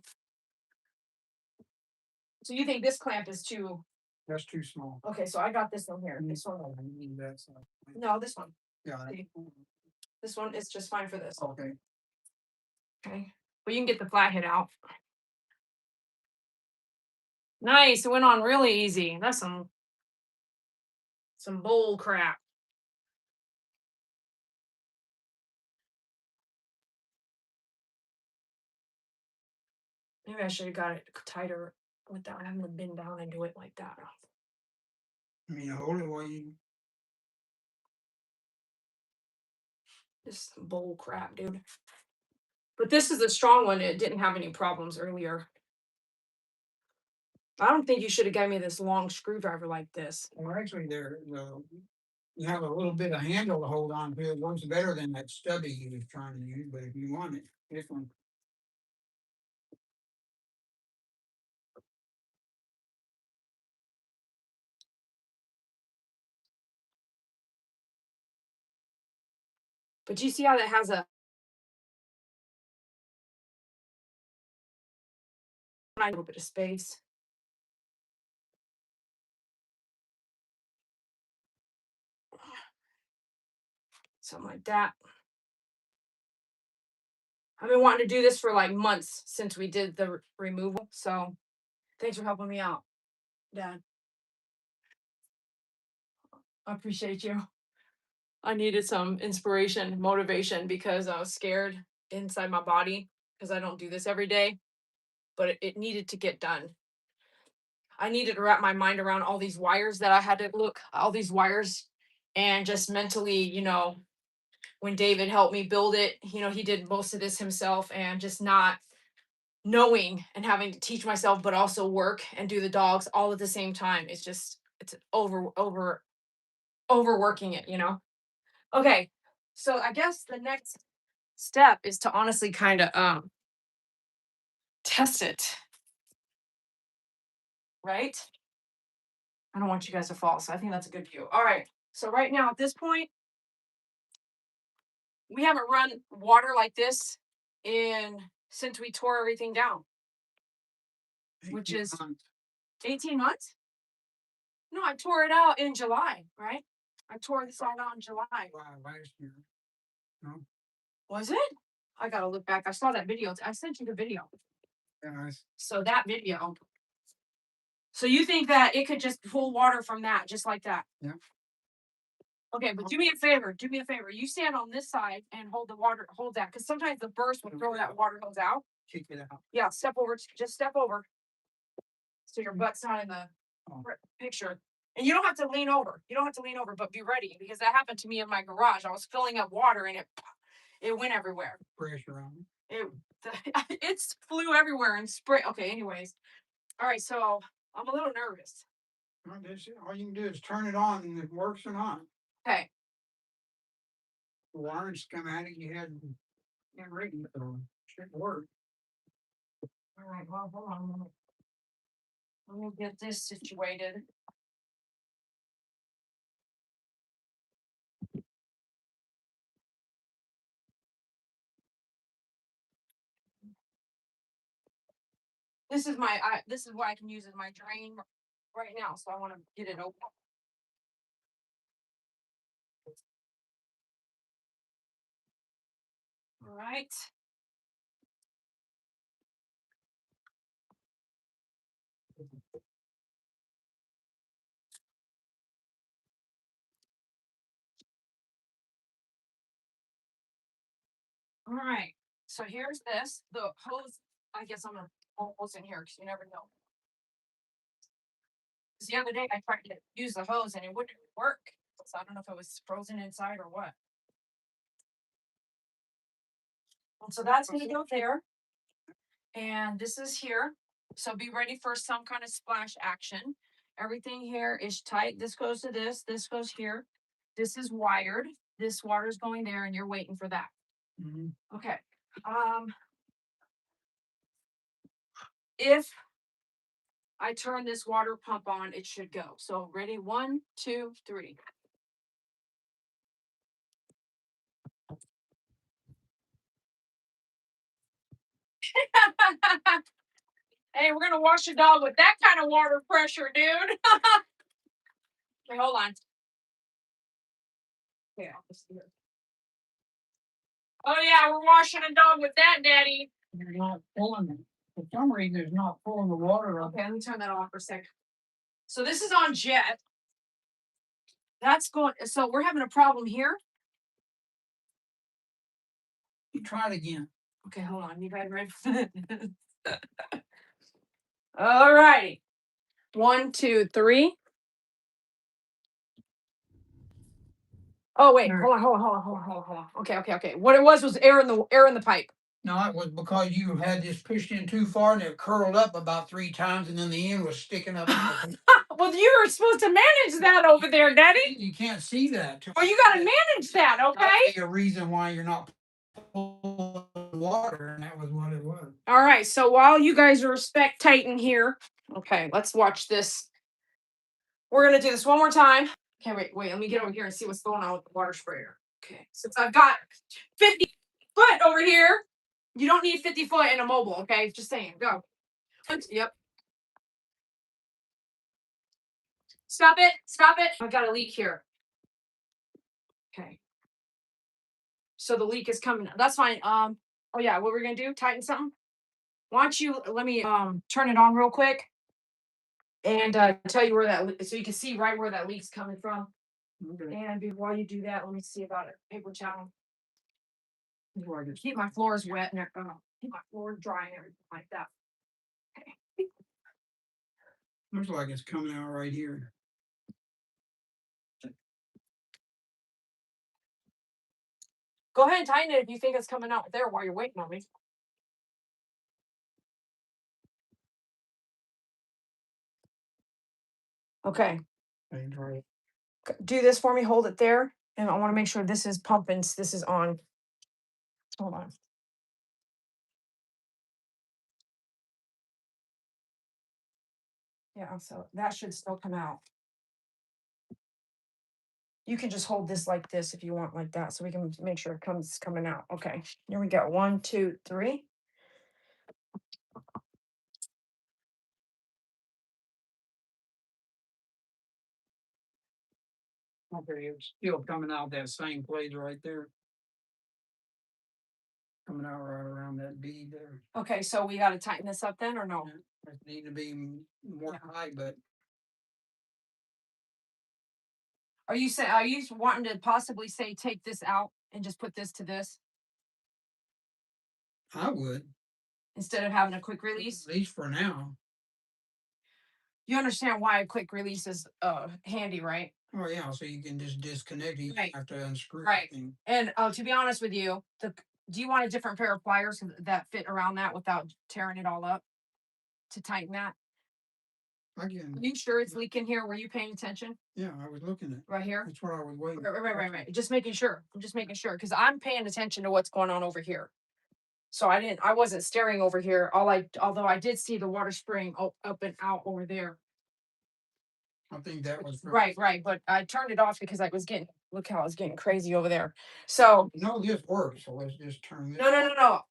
Speaker 1: So you think this clamp is too
Speaker 2: that's too small.
Speaker 1: okay, so I got this one here. This one.
Speaker 2: That's
Speaker 1: No, this one.
Speaker 2: yeah.
Speaker 1: See? This one is just fine for this.
Speaker 2: Okay.
Speaker 1: Okay. But you can get the flathead out. Nice. It went on really easy. That's some bull crap. Maybe I should have got it tighter without having to bend down and do it like that.
Speaker 2: I mean, hold it while you.
Speaker 1: This bull crap, dude. But this is a strong one. It didn't have any problems earlier. I don't think you should have given me this long screwdriver like this.
Speaker 2: Well, actually, you have a little bit of handle to hold on to. It works better than that stubby you was trying to use. But if you want it, this one.
Speaker 1: But you see how that has a little bit of space. Something like that. I've been wanting to do this for like months since we did the removal. So thanks for helping me out, Dad. I appreciate you. I needed some inspiration, motivation because I was scared inside my body because I don't do this every day, but it needed to get done. I needed to wrap my mind around all these wires that I had to look, all these wires, and just mentally, when David helped me build it, he did most of this himself and just not knowing and having to teach myself, but also work and do the dogs all at the same time. It's overworking it. Okay. So I guess the next step is to honestly kind of test it, right? I don't want you guys to fall, so I think that's a good view. All right. So right now at this point, we haven't run water like this in since we tore everything down, which is 18 months. No, I tore it out in July, right? I tore this all out in July.
Speaker 2: Wow, last year. No.
Speaker 1: Was it? I gotta look back. I saw that video. I sent you the video.
Speaker 2: Yeah,
Speaker 1: So that video. So you think that it could just pull water from that, just like that?
Speaker 2: Yeah.
Speaker 1: Okay, but do me a favor. Do me a favor. You stand on this side and hold the water. Hold that, because sometimes the burst will throw that water hose out.
Speaker 2: kick it out.
Speaker 1: Yeah, step over. Just step over. So your butt's not in the picture. And you don't have to lean over. You don't have to lean over, but be ready because that happened to me in my garage. I was filling up water and it went everywhere.
Speaker 2: Pressure on
Speaker 1: It flew everywhere and spray. Okay, anyways. All right, so I'm a little nervous.
Speaker 2: Well, all you can do is turn it on and it works or not.
Speaker 1: Okay.
Speaker 2: The wires come out and you had and ready, so should work.
Speaker 1: All right, well, hold on a minute. Let me get this situated. This is this is what I can use as my drain right now. So I want to get it open. All right. All All right. So here's this. The hose, I guess I'm gonna pull hose in here because you never know. 'Cause the other day I tried to use the hose and it wouldn't work. So I don't know if it was frozen inside or what. And so that's gonna go there. And this is here. So be ready for some kind of splash action. Everything here is tight. This goes to this goes here. This is wired. This water is going there, and you're waiting for that. Okay. If I turn this water pump on, it should go. So ready? 1, 2, 3. Hey, we're gonna wash the dog with that kind of water pressure, dude. Wait, hold on. Yeah. Oh yeah, we're washing a dog with that, Daddy.
Speaker 2: You're not pulling it. For some reason, it's not pulling the water up.
Speaker 1: Okay, let me turn that off for a second. So this is on jet. That's going. So we're having a problem here.
Speaker 2: You try it again.
Speaker 1: Okay, hold on. You guys ready for this? All righty. 1, 2, 3. Oh wait, hold on. Okay. What it was air in the pipe.
Speaker 2: No, it was because you had this pushed in too far and it curled up about 3 times, and then the end was sticking up.
Speaker 1: Well, you were supposed to manage that over there, Daddy.
Speaker 2: You can't see that.
Speaker 1: Well, you got to manage that, okay?
Speaker 2: A reason why you're not pulling water, and that was what it was.
Speaker 1: All right. So while you guys are spectating here, okay, let's watch this. We're gonna do this one more time. Okay, wait. Let me get over here and see what's going on with the water sprayer. Okay, since I've got 50 foot over here, you don't need 50 foot in a mobile. Okay, just saying. Go. Yep. Stop it. I've got a leak here. Okay. So the leak is coming. That's fine. Oh yeah, what we're gonna do? Tighten something. Why don't you let me turn it on real quick and tell you where so you can see right where that leak's coming from.
Speaker 2: Okay.
Speaker 1: And while you do that, let me see about it. Paper towel. Keep my floors wet and keep my floors dry and everything like that. Okay.
Speaker 2: Looks like it's coming out right here.
Speaker 1: Go ahead and tighten it if you think it's coming out there while you're waiting on me. Okay.
Speaker 2: Right.
Speaker 1: Do this for me. Hold it there. And I want to make sure this is pumping. This is on. Hold on. Yeah, so that should still come out. You can just hold this like this if you want like that, so we can make sure it coming out. Okay, here we go. 1, 2, 3.
Speaker 2: Okay, it's still coming out that same place right there. Coming out right around that bead there.
Speaker 1: Okay, so we got to tighten this up then, or no?
Speaker 2: It need to be more tight, but
Speaker 1: Are you wanting to possibly say take this out and just put this to this
Speaker 2: I would,
Speaker 1: instead of having a quick release?
Speaker 2: at least for now.
Speaker 1: You understand why a quick release is handy, right?
Speaker 2: Oh yeah, so you can just disconnect it. You
Speaker 1: Right.
Speaker 2: have to unscrew
Speaker 1: Right.
Speaker 2: everything.
Speaker 1: And to be honest with you, do you want a different pair of pliers that fit around that without tearing it all up to tighten that? Are you sure it's leaking here? Were you paying attention?
Speaker 2: Yeah, I was looking at
Speaker 1: right here.
Speaker 2: That's what I was waiting.
Speaker 1: Right. Just making sure. I'm just making sure because I'm paying attention to what's going on over here. So I wasn't staring over here. Although I did see the water spraying up and out over there.
Speaker 2: I think that was
Speaker 1: Right. But I turned it off because look how I was getting crazy over there. So
Speaker 2: No, this works. So let's just turn this.
Speaker 1: no.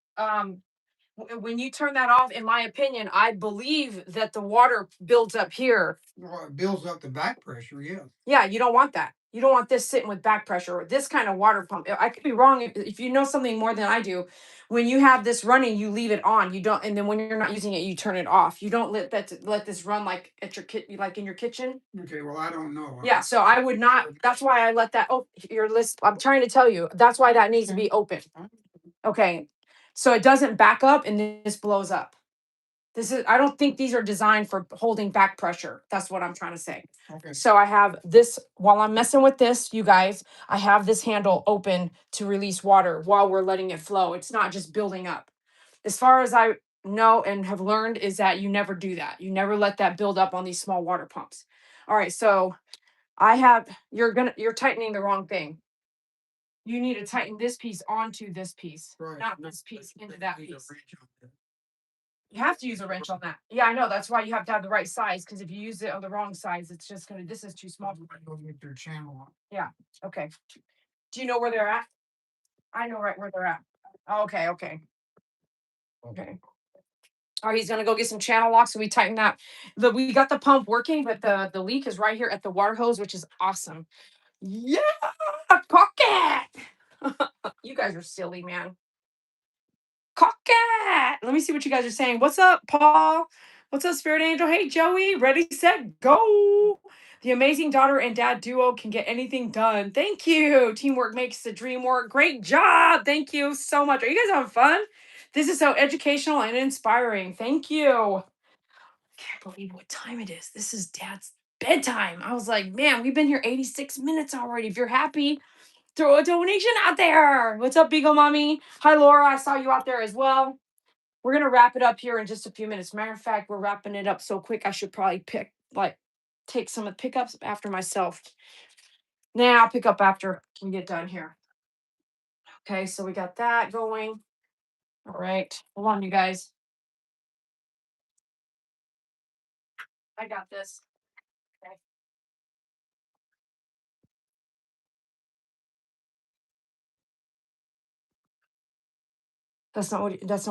Speaker 1: When you turn that off, in my opinion, I believe that the water builds up here.
Speaker 2: Well, it builds up the back pressure. Yeah.
Speaker 1: Yeah, you don't want that. You don't want this sitting with back pressure or this kind of water pump. I could be wrong if you know something more than I do. When you have this running, you leave it on. You don't, and then when you're not using it, you turn it off. You don't let this run like at your like in your kitchen.
Speaker 2: Okay. Well, I don't know.
Speaker 1: Yeah, so I would not. That's why I let that. Oh, your list. I'm trying to tell you. That's why that needs to be open. Okay. So it doesn't back up and this blows up. I don't think these are designed for holding back pressure. That's what I'm trying to say.
Speaker 2: Okay.
Speaker 1: So I have this, while I'm messing with this, you guys, I have this handle open to release water while we're letting it flow. It's not just building up. As far as I know and have learned is that you never do that. You never let that build up on these small water pumps. All right. So you're tightening the wrong thing. You need to tighten this piece onto this piece,
Speaker 2: Right.
Speaker 1: not this piece into that
Speaker 2: Use a
Speaker 1: piece.
Speaker 2: wrench on that.
Speaker 1: You have to use a wrench on that. Yeah, I know. That's why you have to have the right size. Because if you use it on the wrong size, it's just gonna. This is too small.
Speaker 2: Go get their channel on.
Speaker 1: Yeah. Okay. Do you know where they're at? I know right where they're at. Okay. Okay. Okay. All right. He's gonna go get some channel locks. So we tighten that. We got the pump working, but the leak is right here at the water hose, which is awesome. Yeah, cock it. You guys are silly, man. Cock it. Let me see what you guys are saying. What's up, Paul? What's up, Spirit Angel? Hey, Joey. Ready, set, go. The amazing daughter and dad duo can get anything done. Thank you. Teamwork makes the dream work. Great job. Thank you so much. Are you guys having fun? This is so educational and inspiring. Thank you. Can't believe what time it is. This is dad's bedtime. I was like, man, we've been here 86 minutes already. If you're happy, throw a donation out there. What's up, Beagle Mommy? Hi, Laura. I saw you out there as well. We're gonna wrap it up here in just a few minutes. Matter of fact, we're wrapping it up so quick. I should probably take some of the pickups after myself. Nah, I'll pick up after we get done here. Okay, so we got that going. All right, hold on, you guys. I got this. Okay. That's not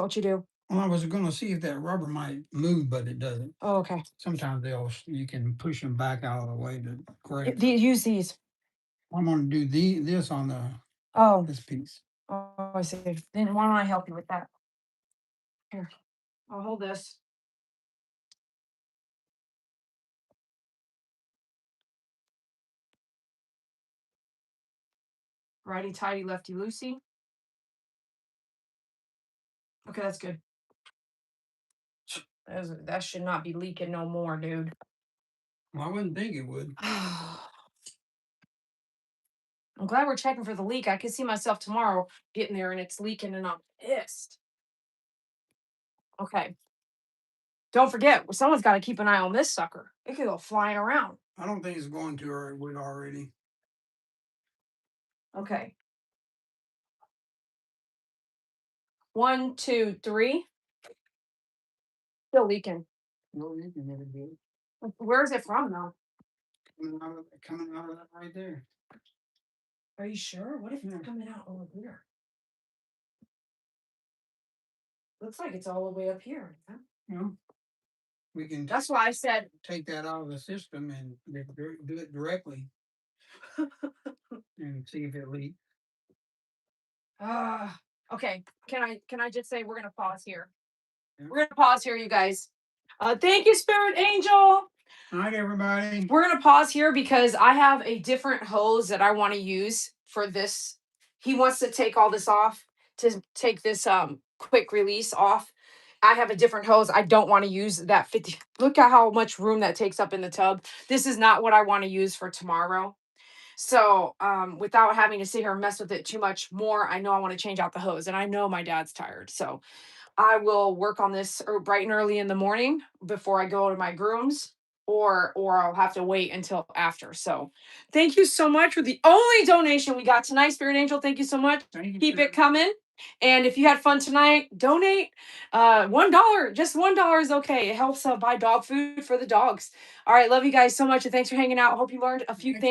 Speaker 1: what you do.
Speaker 2: Well, I was going to see if that rubber might move, but it doesn't.
Speaker 1: Oh, okay.
Speaker 2: Sometimes you can push them back out of the way to grab.
Speaker 1: Use these.
Speaker 2: I'm going to do this on this piece.
Speaker 1: Oh, I see. Then why don't I help you with that? Here, I'll hold this. Righty tighty, lefty loosey. Okay, that's good. That should not be leaking no more, dude.
Speaker 2: Well, I wouldn't think it would.
Speaker 1: I'm glad we're checking for the leak. I can see myself tomorrow getting there and it's leaking and I'm pissed. Okay. Don't forget, someone's got to keep an eye on this sucker. It could go flying around.
Speaker 2: I don't think it's going to, or it would already.
Speaker 1: Okay. 1, 2, 3. Still leaking.
Speaker 2: No, you can never do it.
Speaker 1: Where is it from, though?
Speaker 2: Coming out of that right there.
Speaker 1: Are you sure? What if it's coming out over here? Looks like it's all the way up here. Huh?
Speaker 2: Yeah. We can.
Speaker 1: That's why I said
Speaker 2: take that out of the system and do it directly and see if it leaks.
Speaker 1: Okay. Can I just say we're gonna pause here? Yeah. We're gonna pause here, you guys. Thank you, Spirit Angel.
Speaker 2: All right, everybody.
Speaker 1: We're gonna pause here because I have a different hose that I want to use for this. He wants to take all this off to take this quick release off. I have a different hose. I don't want to use that 50. Look at how much room that takes up in the tub. This is not what I want to use for tomorrow. So without having to sit here and mess with it too much more, I know I want to change out the hose. And I know my dad's tired. So I will work on this bright and early in the morning before I go to my grooms, or I'll have to wait until after. So thank you so much for the only donation we got tonight, Spirit Angel. Thank you so much. Keep it coming. And if you had fun tonight, donate $1. Just $1 is okay. It helps buy dog food for the dogs. All right, love you guys so much, and thanks for hanging out. Hope you learned a few things.